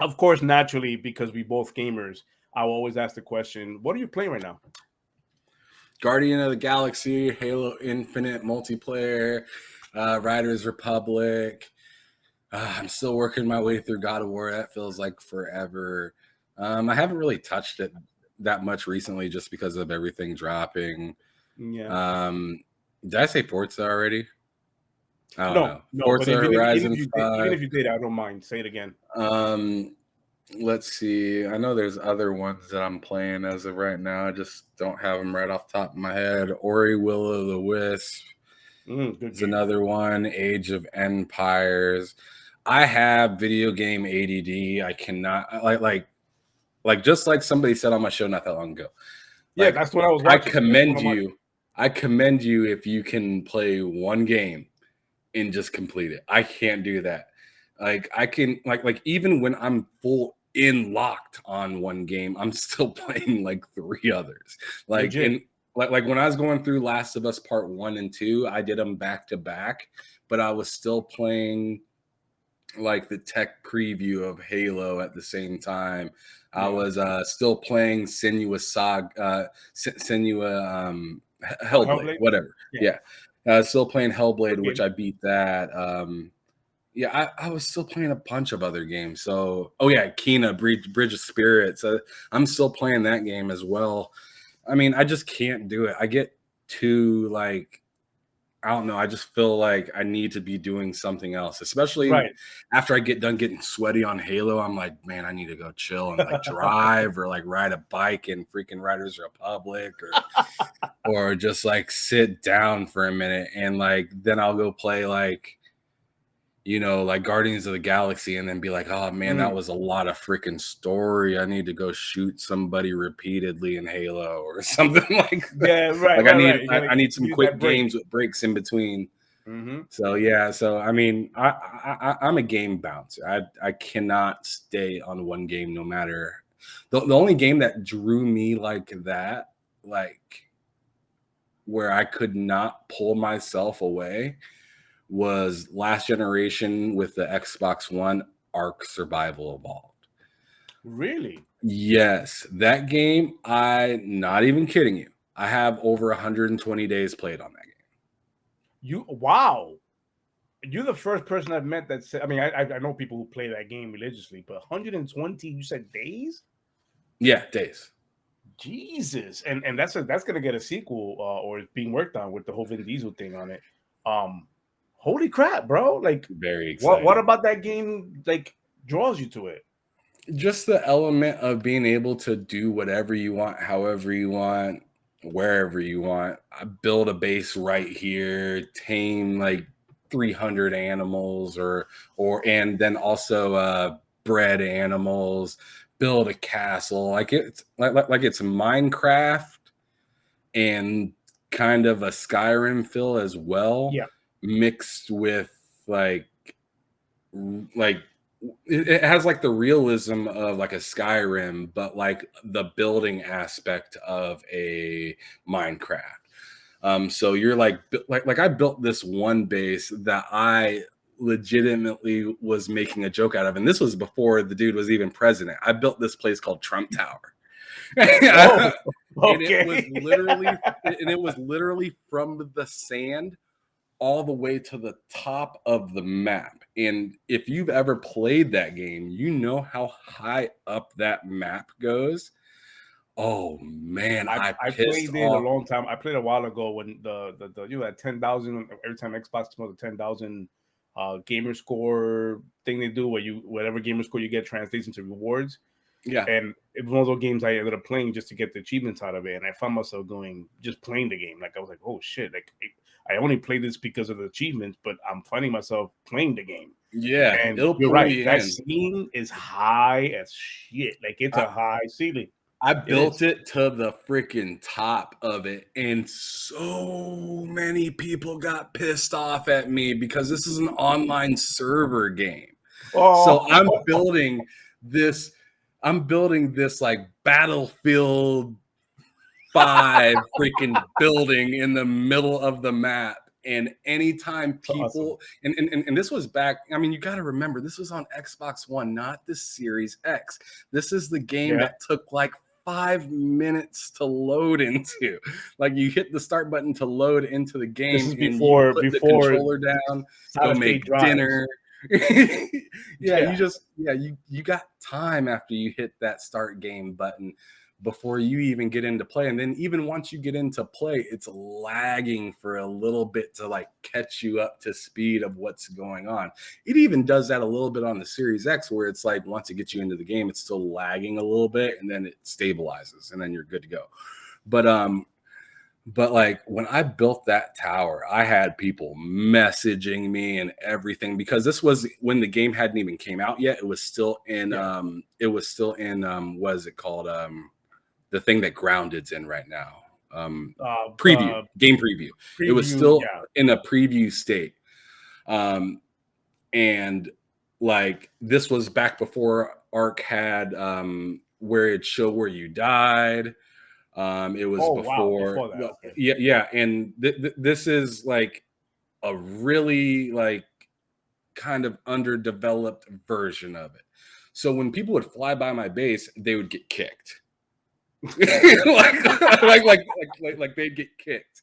Of course, naturally, because we both gamers, I will always ask the question, what are you playing right now? Guardian of the Galaxy, Halo Infinite multiplayer, Riders Republic. I'm still working my way through God of War. That feels like forever. I haven't really touched it that much recently just because of everything dropping. Yeah. Did I say Forza already? I don't know. No, Forza Horizon 5. Even if you did, I don't mind. Say it again. Let's see. I know there's other ones that I'm playing as of right now. I just don't have them right off the top of my head. Ori Will of the Wisp is another one. Age of Empires. I have video game ADD. I cannot like just like somebody said on my show not that long ago. Yeah, that's what I was watching. I commend you if you can play one game and just complete it. I can't do that. Like I can like even when I'm full in locked on one game, I'm still playing like 3 others. Like like when I was going through Last of Us Part 1 and 2, I did them back to back, but I was still playing like the tech preview of Halo at the same time. I was still playing Hellblade, whatever. Yeah. Still playing Hellblade, which I beat that. I was still playing a bunch of other games. So, Kena, Bridge of Spirits. I'm still playing that game as well. I mean, I just can't do it. I get too like, I don't know. I just feel like I need to be doing something else, especially after I get done getting sweaty on Halo. I'm like, man, I need to go chill and like drive or like ride a bike in freaking Riders Republic or just like sit down for a minute. And like, then I'll go play like, like Guardians of the Galaxy and then be like, oh man, that was a lot of freaking story. I need to go shoot somebody repeatedly in Halo or something like that. Yeah, right. Like I need some quick games with breaks in between. So yeah, so I mean, I'm a game bouncer. I cannot stay on one game no matter. The only game that drew me like that, like where I could not pull myself away, was Last Generation with the Xbox One, Ark Survival Evolved. Really? Yes. That game, not even kidding you, I have over 120 days played on that game. Wow. You're the first person I've met that said, I mean, I know people who play that game religiously, but 120, you said days? Yeah, days. Jesus. And that's going to get a sequel or it's being worked on with the whole Vin Diesel thing on it. Holy crap, bro. Like, very exciting. What about that game like draws you to it? Just the element of being able to do whatever you want, however you want, wherever you want. I build a base right here, tame like 300 animals and then also bred animals, build a castle. Like it's like it's Minecraft and kind of a Skyrim feel as well. Yeah. Mixed with like it has like the realism of like a Skyrim, but like the building aspect of a Minecraft. So you're like I built this one base that I legitimately was making a joke out of, and this was before the dude was even president. I built this place called Trump Tower. Okay. And it was literally from the sand all the way to the top of the map. And if you've ever played that game, you know how high up that map goes. Oh man, I played it a long time. I played a while ago when the you had 10,000 every time Xbox promotes a 10,000 gamer score thing they do where whatever gamer score you get translates into rewards. Yeah. And it was one of those games I ended up playing just to get the achievements out of it. And I found myself just playing the game. Like I was like, oh shit, like I only played this because of the achievements, but I'm finding myself playing the game. Yeah, and you're right. That ceiling is high as shit. Like it's a high ceiling. I built it to the freaking top of it, and so many people got pissed off at me because this is an online server game. So I'm building this like Battlefield 5 freaking building in the middle of the map. And anytime people, and this was back, I mean, you got to remember, this was on Xbox One, not the Series X. This is the game that took like 5 minutes to load into. Like, you hit the start button to load into the game. This is before you put the controller down, go make dinner. You got time after you hit that start game button before you even get into play. And then even once you get into play, it's lagging for a little bit to like catch you up to speed of what's going on. It even does that a little bit on the Series X, where it's like once it gets you into the game, it's still lagging a little bit, and then it stabilizes, and then you're good to go. But like when I built that tower, I had people messaging me and everything, because this was when the game hadn't even came out yet. It was still in what is it called? The thing that Grounded's in right now. Game preview. It was still in a preview state. And like this was back before Ark had where it showed where you died. It was before that. Okay. And this is like a really like kind of underdeveloped version of it. So when people would fly by my base, they would get kicked. like they'd get kicked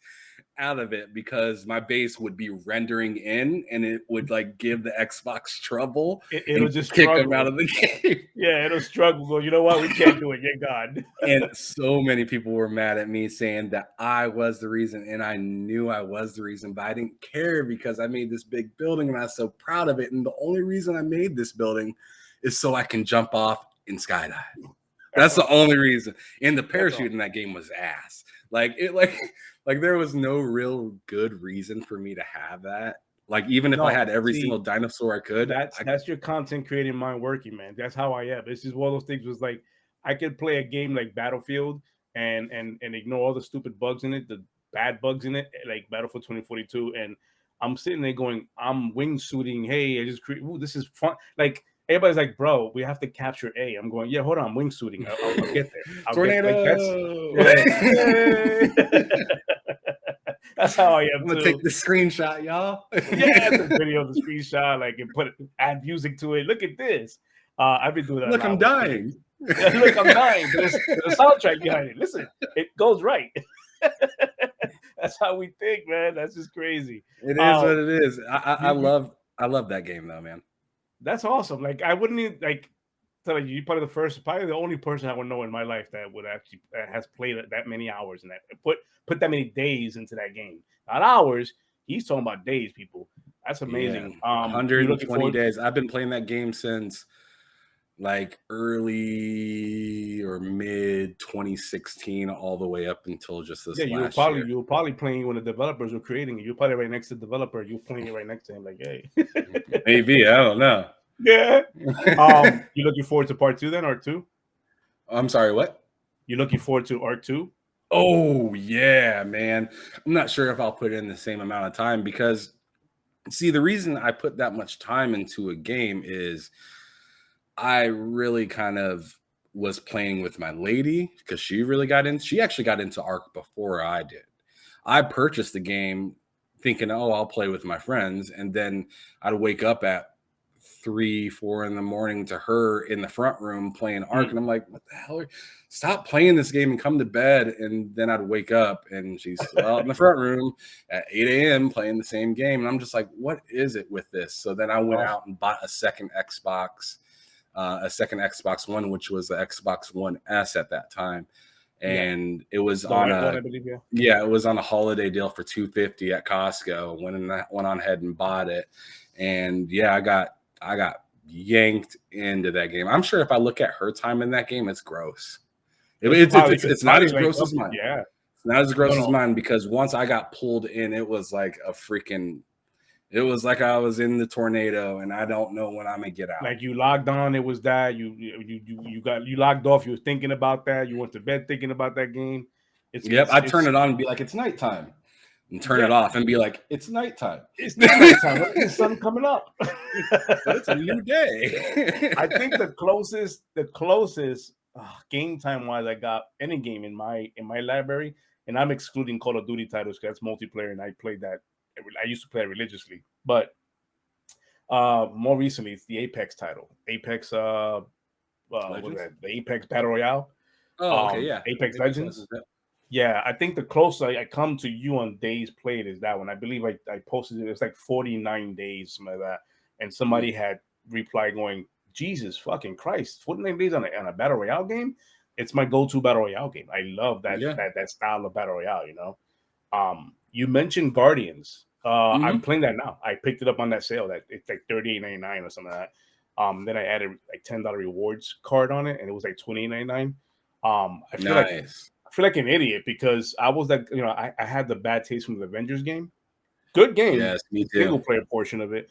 out of it because my base would be rendering in, and it would like give the Xbox trouble. It'll just kick them out of the game. Yeah, it'll struggle. Go, you know what? We can't do it. You're gone. And so many people were mad at me saying that I was the reason, and I knew I was the reason, but I didn't care because I made this big building and I was so proud of it. And the only reason I made this building is so I can jump off and skydive. That's the only reason. And the parachute in that game was ass. Like there was no real good reason for me to have that. Like even if I had every single dinosaur I could. That's your content creating mind working, man. That's how I am. It's just one of those things. Was like I could play a game like Battlefield and ignore all the stupid bugs in it, the bad bugs in it, like Battlefield 2042, and I'm sitting there going, I'm wingsuiting. Hey, I just this is fun. Like. Everybody's like, bro, we have to capture A. I'm going, yeah, hold on, I'm wingsuiting. I'll get there. Tornado. That's how I am. I'm gonna take the screenshot, y'all. The video, the screenshot, like, and add music to it. Look at this. I've been doing that. Look, I'm dying. Look, I'm dying. There's a soundtrack behind it. Listen, it goes right. That's how we think, man. That's just crazy. It is what it is. I love that game though, man. That's awesome. Like I wouldn't even like tell you, you're probably the only person I would know in my life that would actually has played that many hours in that, put that many days into that game. Not hours. He's talking about days, people. That's amazing. 120 days. I've been playing that game since like early or mid 2016, all the way up until just this. You were probably playing when the developers were creating it. You're probably right next to the developer. You're playing it right next to him, like, hey. Maybe, I don't know. Yeah. You looking forward to part 2 then, or 2? I'm sorry, what? You looking forward to Art 2? Oh yeah, man. I'm not sure if I'll put in the same amount of time because, see, the reason I put that much time into a game is I really kind of was playing with my lady because she actually got into Ark before I did. I purchased the game thinking, oh, I'll play with my friends. And then I'd wake up at 3-4 in the morning to her in the front room playing Ark. And I'm like, what the hell? Stop playing this game and come to bed. And then I'd wake up and she's out in the front room at 8 a.m. playing the same game. And I'm just like, what is it with this? So then I went out and bought a second Xbox One, which was the Xbox One S at that time. And it was it was on a holiday deal for $250 at Costco. Went on ahead and bought it. And yeah, I got yanked into that game. I'm sure if I look at her time in that game, it's gross. It's not as gross as mine. Yeah. It's not as gross as mine because once I got pulled in, it was like a freaking It was like I was in the tornado and I don't know when I'm gonna get out. Like you logged on, it was that you logged off. You were thinking about that. You went to bed thinking about that game. Yep, I'd turn it on and be like, it's nighttime. And turn it off and be like, it's nighttime. It's not nighttime. Look at the sun coming up. But it's a new day. I think the closest game time wise I got any game in my library, and I'm excluding Call of Duty titles because that's multiplayer, and I played that. I used to play it religiously, but more recently it's the Apex title. Apex what is that? The Apex Battle Royale. Oh, okay, yeah. Apex Legends. Yeah, I think the closer I come to you on days played is that one. I believe I posted it. It's like 49 days, something like that. And somebody had replied going, Jesus fucking Christ, 49 days on a Battle Royale game? It's my go-to Battle Royale game. I love that that style of Battle Royale, you know? You mentioned Guardians. I'm playing that now. I picked it up on that sale. That it's like $38.99 or something like that. Then I added like $10 rewards card on it, and it was like $28.99. I feel like an idiot because I was like, you know, I had the bad taste from the Avengers game. Good game. Yes, me too. Single player portion of it.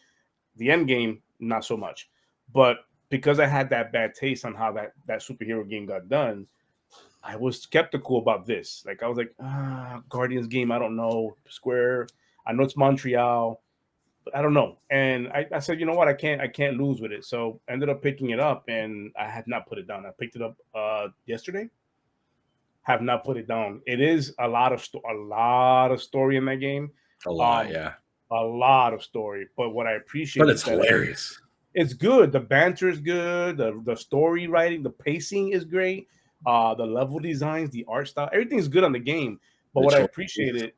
The end game, not so much. But because I had that bad taste on how that superhero game got done, I was skeptical about this. Like I was like, Guardians game, I don't know. Square, I know it's Montreal, but I don't know. And I said, you know what, I can't lose with it. So I ended up picking it up, and I had not put it down. I picked it up yesterday. Have not put it down. It is a lot of story in that game. A lot, yeah. A lot of story. But what I appreciate, but it's hilarious. It's good. The banter is good. The story writing, the pacing is great. The level designs, the art style, everything's good on the game. But what I appreciated,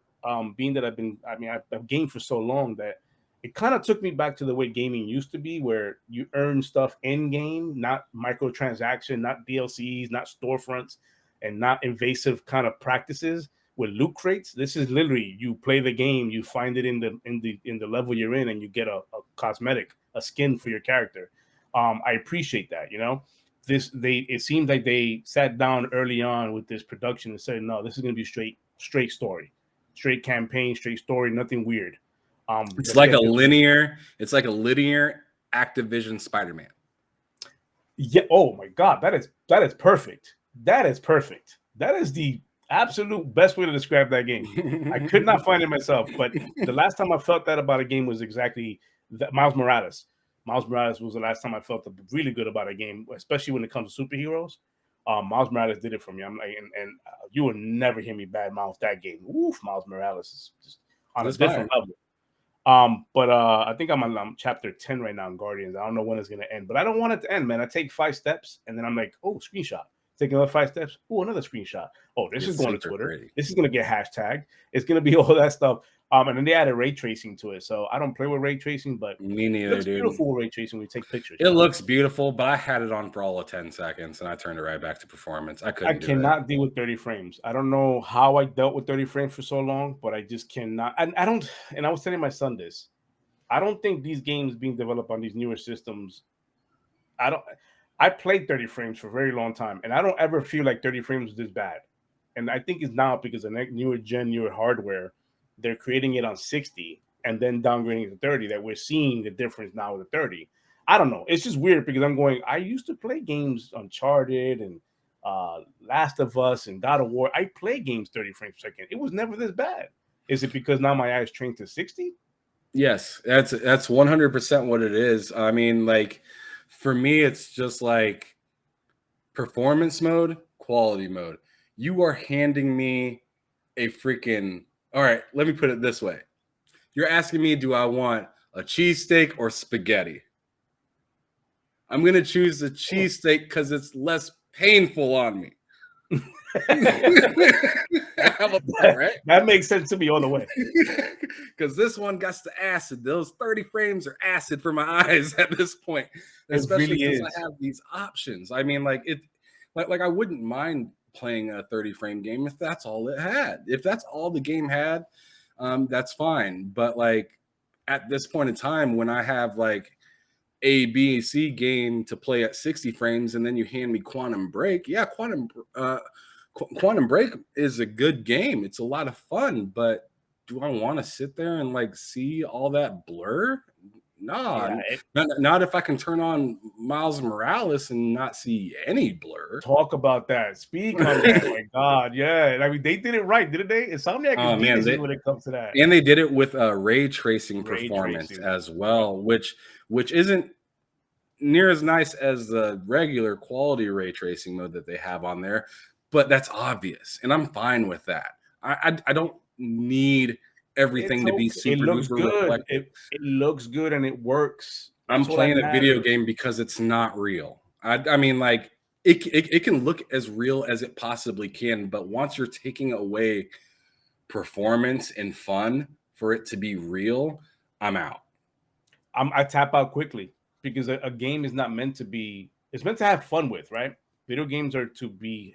being that I've gamed for so long that it kind of took me back to the way gaming used to be, where you earn stuff in game, not microtransaction, not DLCs, not storefronts, and not invasive kind of practices with loot crates. This is literally you play the game, you find it in the level you're in, and you get a cosmetic, a skin for your character. I appreciate that, you know. It seemed like they sat down early on with this production and said, no, this is going to be straight story, straight campaign, straight story, nothing weird. It's like a linear Activision Spider-Man. Yeah. Oh my God, that is perfect. That is perfect. That is the absolute best way to describe that game. I could not find it myself, but the last time I felt that about a game was exactly that. Miles Morales. Miles Morales was the last time I felt really good about a game, especially when it comes to superheroes. Miles Morales did it for me. I'm like, and you will never hear me badmouth that game. Oof, Miles Morales is just on a different level. But I think I'm on chapter 10 right now in Guardians. I don't know when it's gonna end, but I don't want it to end, man. I take 5 steps and then I'm like, oh, screenshot. Take another 5 steps. Oh, another screenshot. Oh, this is going to Twitter. Pretty. This is going to get hashtag. It's going to be all that stuff. And then they added ray tracing to it. So I don't play with ray tracing, but me neither, it looks beautiful with ray tracing when you take pictures. It looks beautiful, but I had it on for all of 10 seconds and I turned it right back to performance. I cannot deal with 30 frames. I don't know how I dealt with 30 frames for so long, but I just cannot. And I don't. And I was telling my son this. I don't think these games being developed on these newer systems. I played 30 frames for a very long time, and I don't ever feel like 30 frames is this bad. And I think it's now because of newer hardware, they're creating it on 60 and then downgrading it to 30 that we're seeing the difference now with the 30. I don't know. It's just weird because I used to play games Uncharted and Last of Us and God of War. I play games 30 frames per second. It was never this bad. Is it because now my eyes trained to 60? Yes, that's 100% what it is. I mean, like, for me, it's just like performance mode, quality mode. You are handing me a freaking, all right, let me put it this way. You're asking me, do I want a cheesesteak or spaghetti? I'm going to choose the cheesesteak because it's less painful on me. How about that, right? That makes sense to me all the way. Because this one got the acid. Those 30 frames are acid for my eyes at this point. Especially because I have these options. I mean, like I wouldn't mind playing a 30 frame game if that's all it had. If that's all the game had, that's fine. But like at this point in time, when I have like A, B, C game to play at 60 frames, and then you hand me Quantum Break. Yeah, Quantum Break is a good game. It's a lot of fun, but do I want to sit there and like see all that blur? Nah, Yeah, not if I can turn on Miles Morales and not see any blur. talk about that. Speak on that. My God, yeah. I mean, they did it right, didn't they? Insomniac is Oh man, geniuses when it comes to that. and they did it with ray tracing Ray performance tracing. as Yep. well, which isn't near as nice as the regular quality ray tracing mode that they have on there, but that's obvious, and I'm fine with that. I don't need It's everything to be okay. It super looks duper good. reflective. It looks good and it works. I'm That's all that playing a video matters. game because it's not real. I mean, like it can look as real as it possibly can, but once you're taking away performance and fun for it to be real, I'm out. I tap out quickly because a game is not meant to be. It's meant to have fun with, right? Video games are to be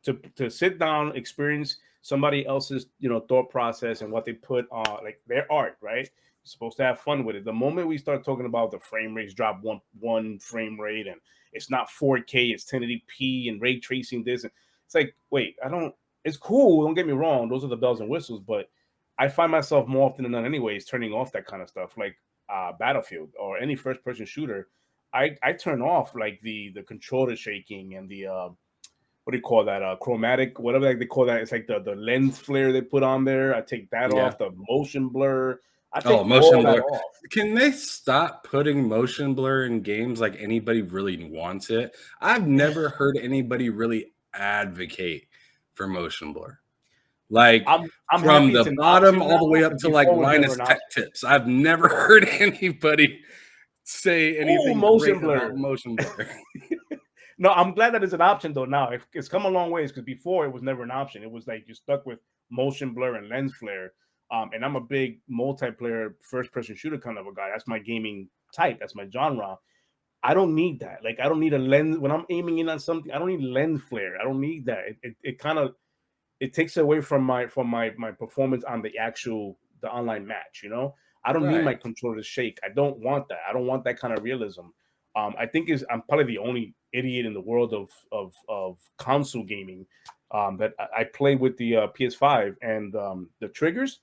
to sit down, experience somebody else's thought process and what they put on like their art, right? You're supposed to have fun with it. The moment we start talking about the frame rates drop one frame rate and it's not 4K, it's 1080p and ray tracing this, and it's like, wait, I don't. It's cool. Don't get me wrong; those are the bells and whistles, but I find myself more often than not, anyways, turning off that kind of stuff, like Battlefield or any first person shooter. I turn off like the controller shaking and the what do you call that? Chromatic, whatever they call that. It's like the lens flare they put on there. I take that Yeah. off. The motion blur. I Oh, take all motion that blur. off. Can they stop putting motion blur in games like anybody really wants it? I've never heard anybody really advocate for motion blur. Like I'm from happy the it's an bottom option all the now way up because to like before it was never Linus an Tech option. Tips. I've never heard anybody say Oh, anything great motion about blur. motion blur. No, I'm glad that it's an option though now. It's come a long ways because before it was never an option. It was like you're stuck with motion blur and lens flare. And I'm a big multiplayer first person shooter kind of a guy. That's my gaming type. That's my genre. I don't need that. Like I don't need a lens when I'm aiming in on something. I don't need lens flare. I don't need that. It kind of it takes away from my performance on the online match. I don't need my Right. controller to shake. I don't want that. I don't want that kind of realism. I think I'm probably the only idiot in the world of console gaming that I play with the PS5 and the triggers.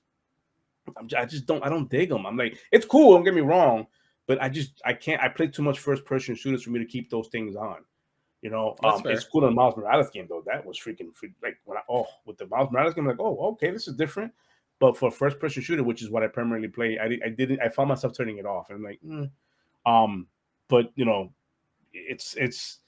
I just don't dig them. I'm like, it's cool. Don't get me wrong, but I can't. I play too much first person shooters for me to keep those things on. That's It's fair. cool in the Miles Morales game though. That was freaking like when with the Miles Morales game, I'm like, oh, okay, this is different. But for first person shooter, which is what I primarily play, I didn't. I found myself turning it off, and I'm like, um, but it's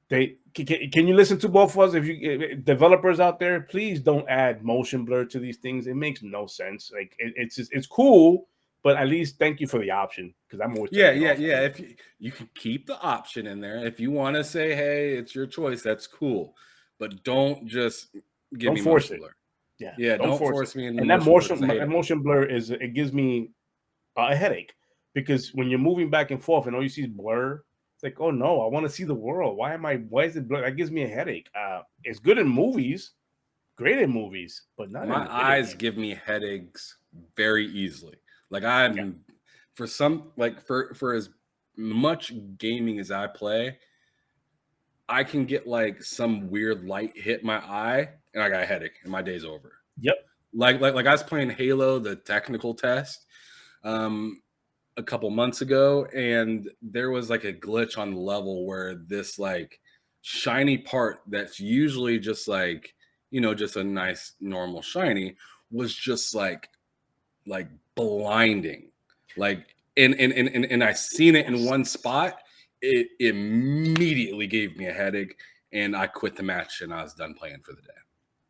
they can you listen to both of us if you developers out there, please don't add motion blur to these things. It makes no sense. Like it's just it's cool, but at least thank you for the option because I'm always Yeah, turning it yeah, off yeah. anyway. If you can keep the option in there, if you want to say, "Hey, it's your choice," that's cool. But don't just give Don't me force motion it. blur. Yeah, Yeah, don't don't force it. force me into And that motion blur because motion I hate that it. motion blur it gives me a headache because when you're moving back and forth and all you see is blur, it's like, oh no, I want to see the world. Why is it blur? That gives me a headache. It's good in movies, great in movies, but not in My the video eyes game. give me headaches very easily. Like Yeah. I'm for some like for as much gaming as I play, I can get like some weird light hit my eye and I got a headache and my day's over. Yep. Like I was playing Halo, the technical test, um, a couple months ago, and there was like a glitch on the level where this like shiny part that's usually just like just a nice normal shiny was just like blinding, like and I seen it in Yes. one spot. It immediately gave me a headache, and I quit the match and I was done playing for the day.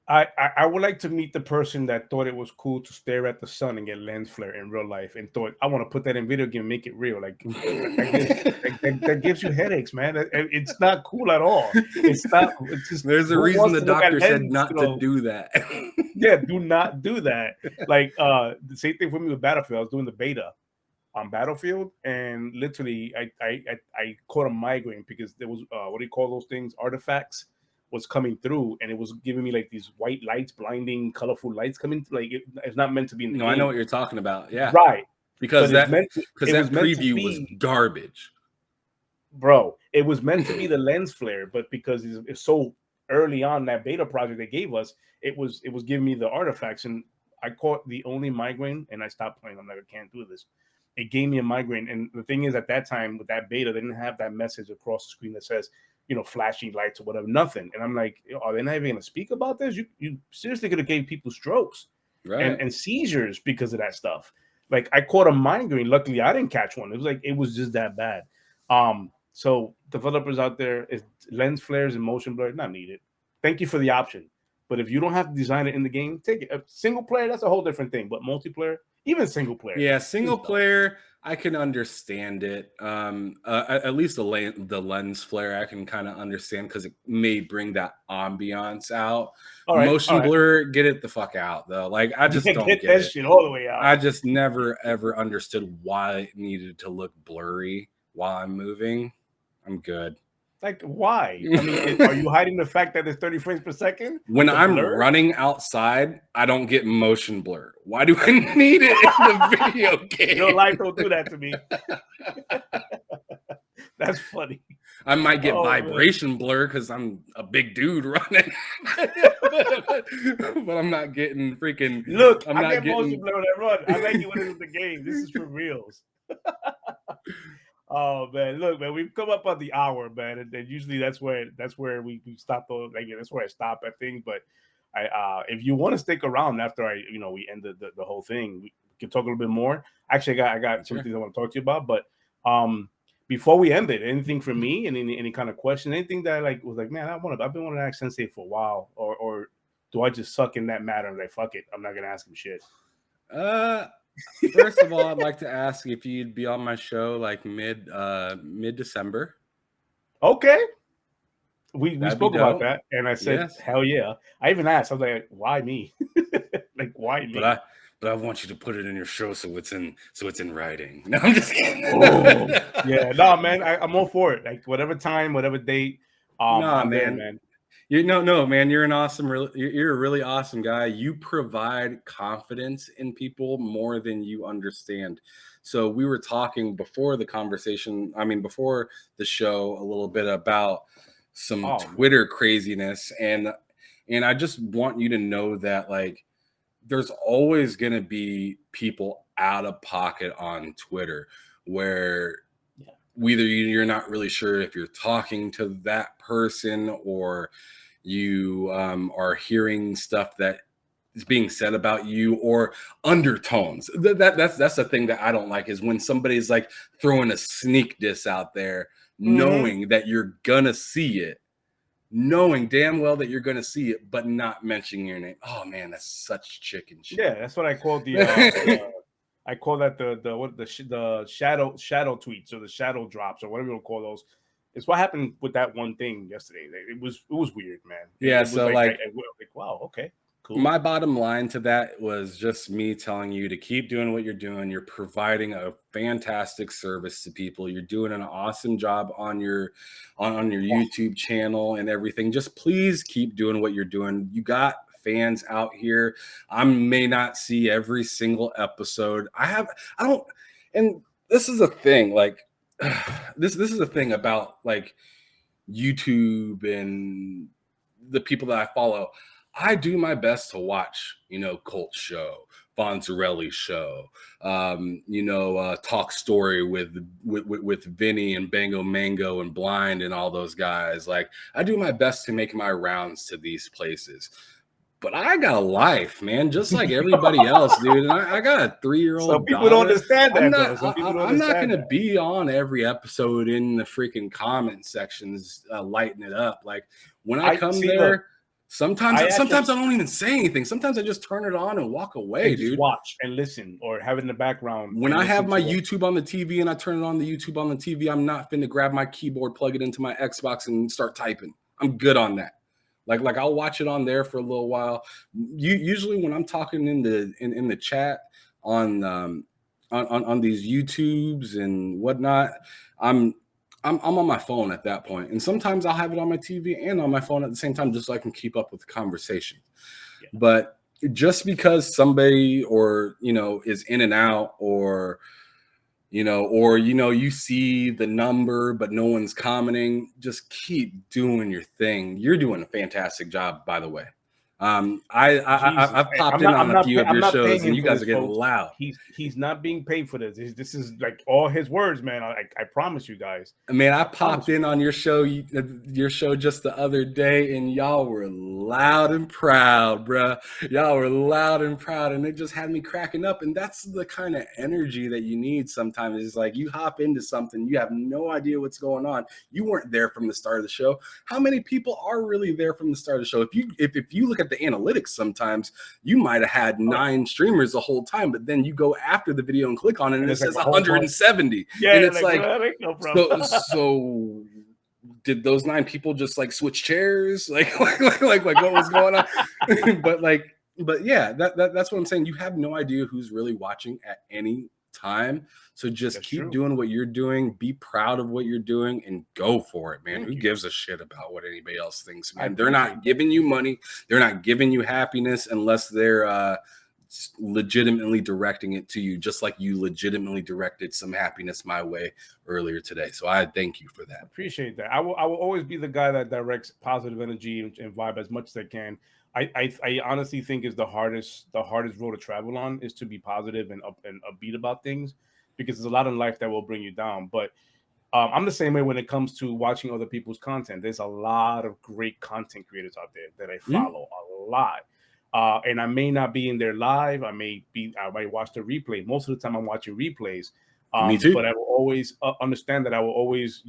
I would like to meet the person that thought it was cool to stare at the sun and get lens flare in real life and thought I want to put that in video game and make it real. Like that gives you headaches, man. It's not cool at all. It's not. It's just There's a who reason wants the to look at doctor said lens? not to do that. Yeah, do not do that. Like the same thing for me with Battlefield. I was doing the beta on Battlefield, and literally I caught a migraine because there was what do you call those things? Artifacts was coming through, and it was giving me like these white lights, blinding, colorful lights coming through. Like it's not meant to be in the No, I know game, what you're talking about. Yeah, right? because But it's that meant to. because It was that meant to preview was be, garbage. bro. It was meant to be the lens flare, but because it's so early on that beta project they gave us, it was giving me the artifacts, and I caught the only migraine, and I stopped playing. I'm like, I can't do this. It gave me a migraine, and the thing is, at that time with that beta, they didn't have that message across the screen that says, flashing lights or whatever. Nothing. And I'm like, are they not even going to speak about this? You seriously could have gave people strokes and seizures because of that stuff. Like, I caught a migraine. Luckily, I didn't catch one. It was just that bad. So developers out there, is lens flares and motion blur not needed. Thank you for the option. But if you don't have to design it in the game, take it. Single player, that's a whole different thing. But multiplayer, even single player. Yeah, single player, I can understand it. At least the lens flare, I can kind of understand because it may bring that ambiance out. Motion blur, get it the fuck out though. Like, I just don't get that it. shit all the way out. I just never ever understood why it needed to look blurry while I'm moving. I'm good. Like, why? I mean, are you hiding the fact that it's 30 frames per second? When I'm running outside, I don't get motion blur. Why do I need it in the video game? Your life don't do that to me. That's funny. I might get vibration blur because I'm a big dude running. But I'm not getting freaking... Look, I get motion blur when I run. I like it when it's in the game. This is for reals. Oh man, look, man, we've come up on the hour, man, and usually that's where we stop. That's where I stop at things. But if you want to stick around after we end the whole thing, we can talk a little bit more. Actually, I got some things I want to talk to you about. But before we end it, anything for me, and any kind of question, anything that was like, man, I've been wanting to ask Sensei for a while, or do I just suck in that matter and like, fuck it, I'm not gonna ask him shit. First of all, I'd like to ask if you'd be on my show like mid-December. Okay. We spoke about that, and I said, hell yeah. I even asked, I was like, why me? Like, why me? But I want you to put it in your show so it's in writing. No, I'm just kidding. Yeah, no, man, I'm all for it. Like, whatever time, whatever date. I'm there, man. No, man, you're you're a really awesome guy. You provide confidence in people more than you understand. So we were talking before the show, a little bit about some Twitter craziness. And I just want you to know that, like, there's always going to be people out of pocket on Twitter where whether you're not really sure if you're talking to that person or you are hearing stuff that is being said about you, or undertones. That's the thing that I don't like, is when somebody's like throwing a sneak diss out there, knowing that you're gonna see it, knowing damn well that you're gonna see it, but not mentioning your name. Oh man, that's such chicken shit. Yeah, that's what I call I call that the shadow tweets, or the shadow drops, or whatever you call those. It's what happened with that one thing yesterday. It was weird, man. Yeah, so like wow, okay, cool. My bottom line to that was just me telling you to keep doing what you're doing. You're providing a fantastic service to people. You're doing an awesome job on your YouTube channel and everything. Just please keep doing what you're doing. You got fans out here. I may not see every single episode. And this is a thing, like, this is a thing about like YouTube and the people that I follow. I do my best to watch, Colt Show, Fonzarelli Show, Talk Story with Vinny and Bango Mango and Blind and all those guys. Like, I do my best to make my rounds to these places. But I got a life, man, just like everybody else, dude. And I got a 3-year-old Some people don't understand that. I'm not going to be on every episode in the freaking comment sections lighting it up. Like, when I come there, sometimes I don't even say anything. Sometimes I just turn it on and walk away, dude. Watch and listen, or have it in the background. When I have my YouTube on the TV and I turn it on the YouTube on the TV, I'm not finna grab my keyboard, plug it into my Xbox, and start typing. I'm good on that. Like I'll watch it on there for a little while. Usually when I'm talking in the chat on these YouTubes and whatnot, I'm on my phone at that point. And sometimes I'll have it on my TV and on my phone at the same time, just so I can keep up with the conversation. Yeah. But just because somebody is in and out, or you see the number, but no one's commenting, just keep doing your thing. You're doing a fantastic job, by the way. Jesus, I've popped in on a few of I'm your not shows, paying and him you for guys this, are getting folks. loud. He's not being paid for this. This is like all his words, man. I promise you guys. Man, I Promise popped you. in on your show just the other day, and y'all were loud and proud, bruh. Y'all were loud and proud, and it just had me cracking up. And that's the kind of energy that you need sometimes. It's like you hop into something, you have no idea what's going on. You weren't there from the start of the show. How many people are really there from the start of the show? If you look at the analytics, sometimes you might have had 9 streamers the whole time, but then you go after the video and click on it, and it it's like says a whole bunch. 170. Yeah, And it's like like, where did they come from? so did those 9 people just like switch chairs? Like what was going on? but yeah, that's what I'm saying. You have no idea who's really watching at any time. So just That's keep true. doing what you're doing, be proud of what you're doing, and go for it, man. Thank Who you. gives a shit about what anybody else thinks, man? I They're not appreciate giving you money, they're not giving you happiness unless they're legitimately directing it to you, just like you legitimately directed some happiness my way earlier today. So I thank you for that. Appreciate that. I will always be the guy that directs positive energy and vibe as much as I can. I honestly think is the hardest road to travel on is to be positive and upbeat about things, because there's a lot in life that will bring you down. But I'm the same way when it comes to watching other people's content. There's a lot of great content creators out there that I follow a lot. And I may not be in there live. I might watch the replay. Most of the time I'm watching replays. Me too. But I will always understand that I will always,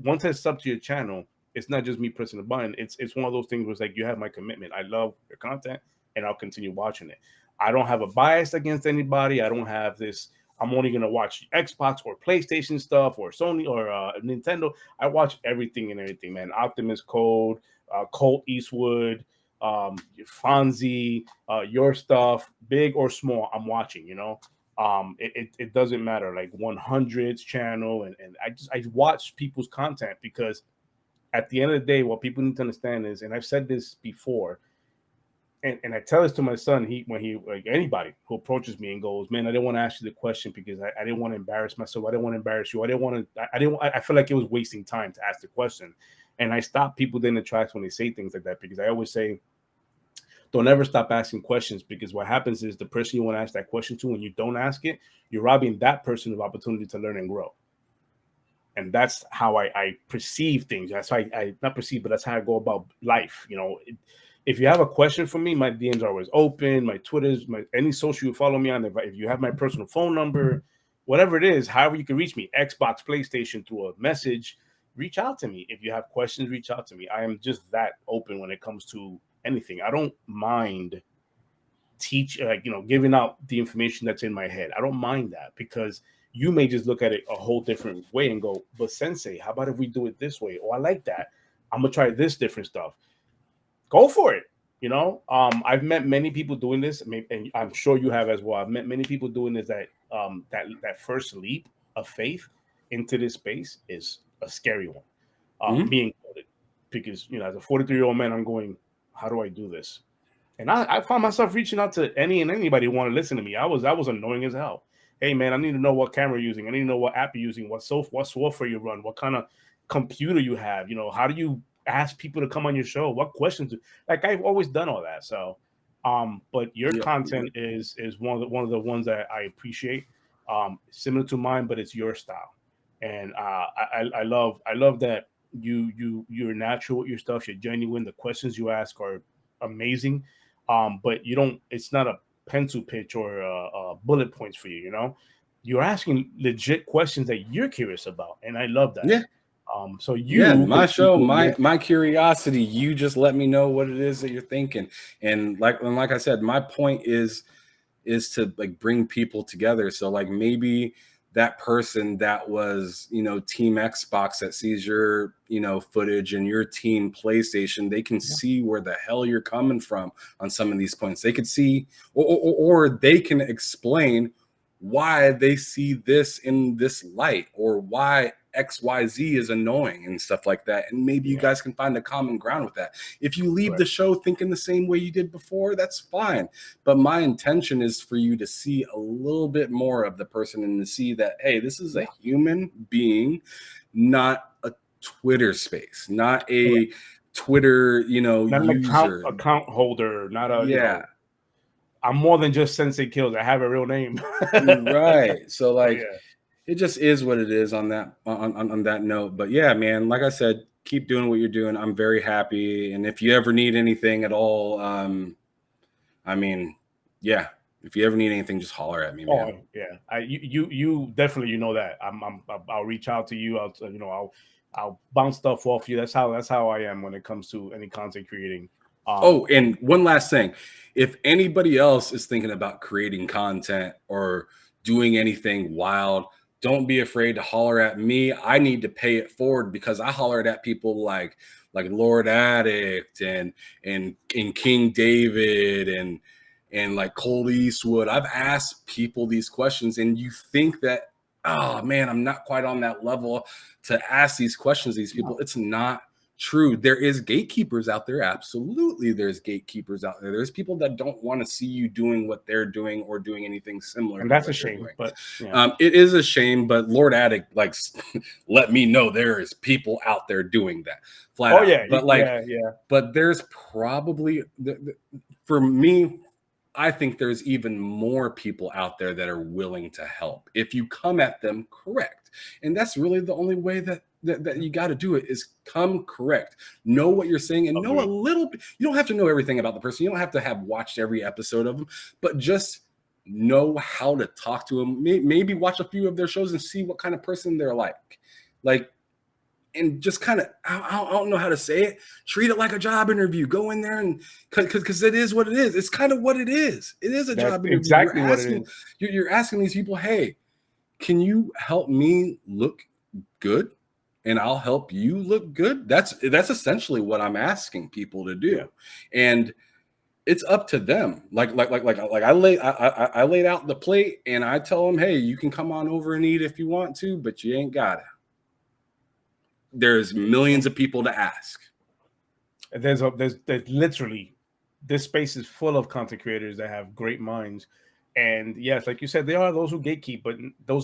once I sub to your channel, it's not just me pressing the button. It's one of those things where it's like, you have my commitment. I love your content and I'll continue watching it. I don't have a bias against anybody. I don't have this, I'm only going to watch Xbox or PlayStation stuff or Sony or Nintendo. I watch everything and everything, man. Optimus Code, Colt Eastwood, Fonzie, your stuff, big or small, I'm watching, it doesn't matter, like 100's channel. And I watch people's content because at the end of the day, what people need to understand is, and I've said this before, and I tell this to my son, when he like anybody who approaches me and goes, man, I didn't want to ask you the question because I didn't want to embarrass myself. I didn't want to embarrass you. I feel like it was wasting time to ask the question. And I stop people in the tracks when they say things like that, because I always say, don't ever stop asking questions, because what happens is the person you want to ask that question to, when you don't ask it, you're robbing that person of opportunity to learn and grow. And that's how I perceive things. That's how I not perceive, but that's how I go about life. If you have a question for me, my DMs are always open. My Twitter's, any social you follow me on. If you have my personal phone number, whatever it is, however you can reach me, Xbox, PlayStation, through a message, reach out to me. If you have questions, reach out to me. I am just that open when it comes to anything. I don't mind giving out the information that's in my head. I don't mind that, because you may just look at it a whole different way and go, but Sensei, how about if we do it this way? Oh, I like that. I'm gonna try this different stuff. Go for it. I've met many people doing this, and I'm sure you have as well. I've met many people doing this that first leap of faith into this space is a scary one. Being because as a 43-year-old man, I'm going, how do I do this? And I found myself reaching out to anybody who wanted to listen to me. I was annoying as hell. Hey man, I need to know what camera you're using. I need to know what app you're using, what software you run, what kind of computer you have. How do you ask people to come on your show? What questions? Like, I've always done all that. So, but your content is one of the ones that I appreciate. Similar to mine, but it's your style, and I love that you're natural with your stuff. You're genuine. The questions you ask are amazing. But you don't. It's not a pencil pitch or bullet points for you. You're asking legit questions that you're curious about, and I love that. Yeah. So my show, my curiosity, you just let me know what it is that you're thinking. And like I said, my point is to like bring people together. So like maybe that person that was, team Xbox that sees your, footage and your team PlayStation, they can see where the hell you're coming from on some of these points. They could see, or they can explain why they see this in this light, or why XYZ is annoying and stuff like that. And maybe you guys can find a common ground with that. If you leave the show thinking the same way you did before, that's fine. But my intention is for you to see a little bit more of the person and to see that, hey, this is a human being, not a Twitter space, not a Twitter, you know, not an user. account holder, not a, you Yeah. know, I'm more than just Sensei Kills. I have a real name. Right. So like, yeah. it just is what it is on that on that note. But yeah, man, like I said, keep doing what you're doing. I'm very happy. And if you ever need anything at all, I mean, yeah, if you ever need anything, just holler at me, man. Oh yeah, you definitely, you know that I'll reach out to you. I'll bounce stuff off you. That's how I am when it comes to any content creating. Oh, and one last thing. If anybody else is thinking about creating content or doing anything wild, don't be afraid to holler at me. I need to pay it forward because I hollered at people like Lord Addict and King David and like Cole Eastwood. I've asked people these questions, and you think that, oh man, I'm not quite on that level to ask these questions to these people. It's not true. There is gatekeepers out there. Absolutely, there's gatekeepers out there. There's people that don't want to see you doing what they're doing or doing anything similar. And to that's what a shame. doing. But yeah. It is a shame. But Lord Addict, like, let me know there is people out there doing that. Flat out. Yeah, but like, yeah. But there's probably, for me, I think there's even more people out there that are willing to help if you come at them correct. And that's really the only way that you got to do it, is come correct. Know what you're saying and know a little bit. You don't have to know everything about the person. You don't have to have watched every episode of them, but just know how to talk to them. Maybe watch a few of their shows and see what kind of person they're like. And just kind of, I don't know how to say it. Treat it like a job interview. Go in there and because it is what it is. It's kind of what it is. It is a job interview. Exactly what it is. You're asking these people, hey, can you help me look good? And I'll help you look good. That's essentially what I'm asking people to do. Yeah. And it's up to them. Like I laid out the plate and I tell them, hey, you can come on over and eat if you want to, but you ain't gotta. There's millions of people to ask. There's literally, this space is full of content creators that have great minds. And yes, like you said, there are those who gatekeep, but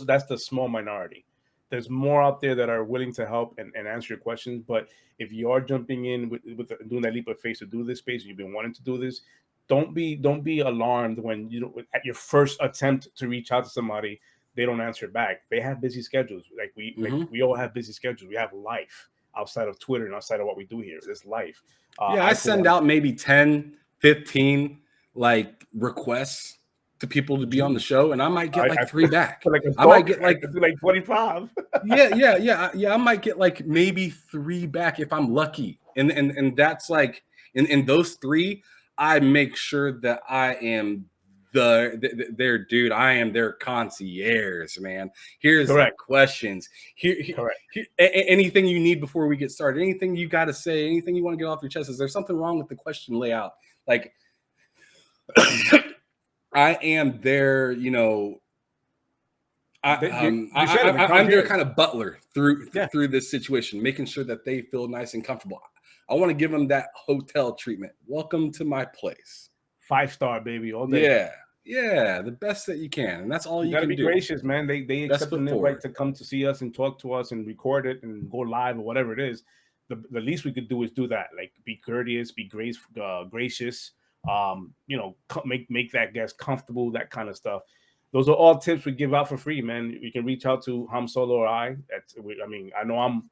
that's the small minority. There's more out there that are willing to help and answer your questions. But if you are jumping in with doing that leap of faith to do this space, and you've been wanting to do this, don't be alarmed when at your first attempt to reach out to somebody, they don't answer back. They have busy schedules. Like we all have busy schedules. We have life outside of Twitter and outside of what we do here. This life. I send out maybe 10, 15 like requests to people to be on the show, and I might get like 3 back. I might get like 25. I might get like maybe 3 back if I'm lucky. And that's like in those 3, I make sure that I am their dude. I am their concierge, man. Here's the questions. Here, anything you need before we get started, anything you got to say, anything you want to get off your chest. Is there something wrong with the question layout? Like, I am their, I'm their kind of butler through this situation, making sure that they feel nice and comfortable. I want to give them that hotel treatment. Welcome to my place. 5-star, baby, all day. Yeah, the best that you can, and that's all you can do. You gotta be gracious, man. They accept the right to come to see us and talk to us and record it and go live or whatever it is. The least we could do is do that. Like, be courteous, be gracious. Make that guest comfortable, that kind of stuff. Those are all tips we give out for free, man. You can reach out to HamSolo05. I know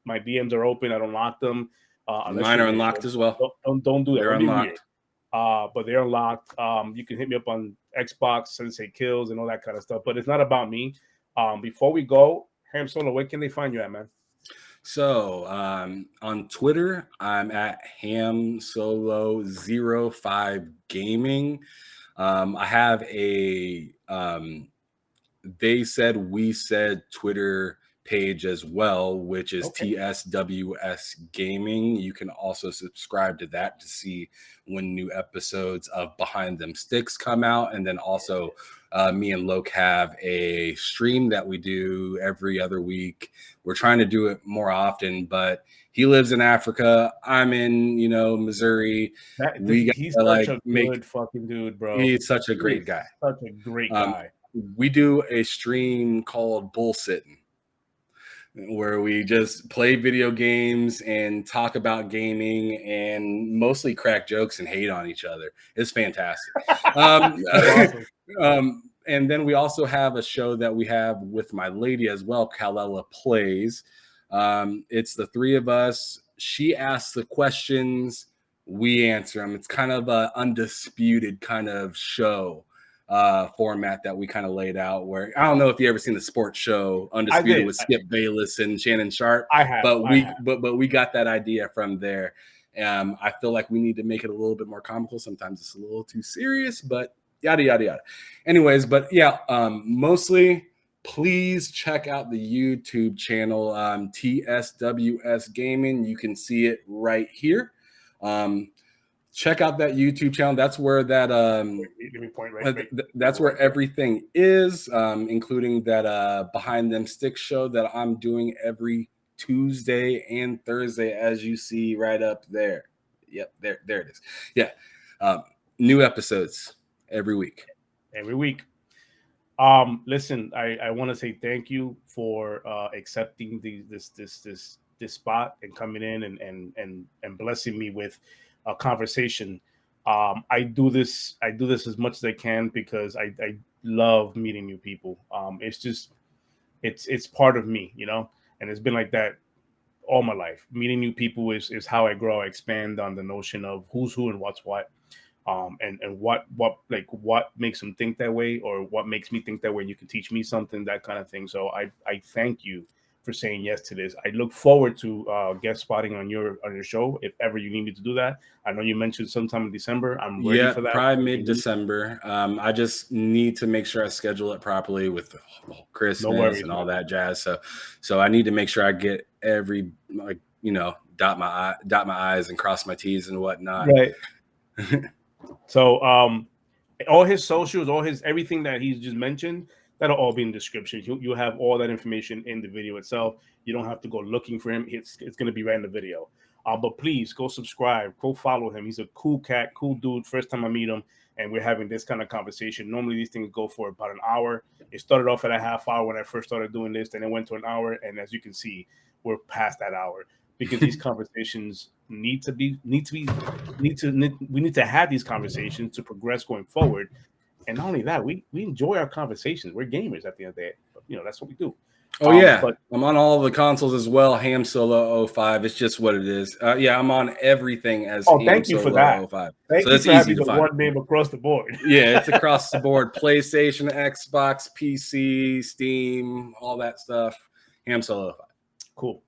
my DMs are open. I don't lock them. Mine are unlocked as well. Don't do that. They're unlocked. But they're unlocked. You can hit me up on Xbox, Sensei Kills, and all that kind of stuff. But it's not about me. Before we go, HamSolo, where can they find you at, man? So on Twitter, I'm at HamSolo05 Gaming. I have a they said we said Twitter page as well, which is TSWS Gaming. You can also subscribe to that to see when new episodes of Behind Them Sticks come out. And then also me and Loke have a stream that we do every other week. We're trying to do it more often, but he lives in Africa. I'm in, Missouri. He's such a good fucking dude, bro. He's such a great guy. Such a great guy. We do a stream called Bull Sitting. where we just play video games and talk about gaming and mostly crack jokes and hate on each other. It's fantastic. That's awesome. And then we also have a show that we have with my lady as well, Kalela Plays. It's the three of us. She asks the questions, we answer them. It's kind of an undisputed kind of show format that we kind of laid out, where I don't know if you ever seen the sports show Undisputed with Skip Bayless and Shannon Sharp. I have, but we got that idea from there. I feel like we need to make it a little bit more comical. Sometimes it's a little too serious, but yada yada yada. Anyways, but yeah, mostly please check out the YouTube channel, TSWS Gaming. You can see it right here. Check out that YouTube channel. That's where that that's where everything is, including that Behind Them Sticks show that I'm doing every Tuesday and Thursday, as you see right up there. Yep, there it is. Yeah, new episodes every week. Listen, I want to say thank you for accepting this spot and coming in and blessing me with a conversation. I do this as much as I can because I love meeting new people. It's part of me, you know, and it's been like that all my life. Meeting new people is how I grow. I expand on the notion of who's who and what's what. And what makes them think that way, or what makes me think that way. You can teach me something, that kind of thing. So I thank you for saying yes to this. I look forward to guest spotting on your show if ever you need me to do that. I know you mentioned sometime in December. I'm ready for that. Probably mid-December. I just need to make sure I schedule it properly with Christmas and all that jazz. So I need to make sure I get every, like, you know, dot my I's and cross my T's and whatnot. Right. So all his socials, all his everything that he's just mentioned, that'll all be in the description. You'll have all that information in the video itself. You don't have to go looking for him. It's going to be right in the video. But please go subscribe, go follow him. He's a cool cat, cool dude. First time I meet him, and we're having this kind of conversation. Normally these things go for about an hour. It started off at a half hour when I first started doing this, then it went to an hour, and as you can see, we're past that hour because these conversations we need to have these conversations to progress going forward. And not only that, we enjoy our conversations. We're gamers at the end of the day. You know, that's what we do. Oh yeah, but I'm on all the consoles as well. HamSolo05. It's just what it is. Yeah, I'm on everything as HamSolo05. Thank you for that. Thank you for having the one name across the board. Yeah, it's across the board. PlayStation, Xbox, PC, Steam, all that stuff. HamSolo05. Cool.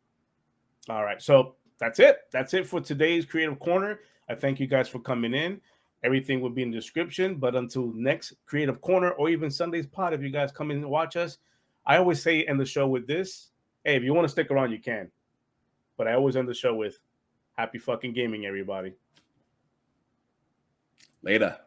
All right, so that's it. That's it for today's Creative Corner. I thank you guys for coming in. Everything will be in the description. But until next Creative Corner or even Sunday's pod, if you guys come in and watch us, I always say end the show with this. Hey, if you want to stick around, you can. But I always end the show with happy fucking gaming, everybody. Later.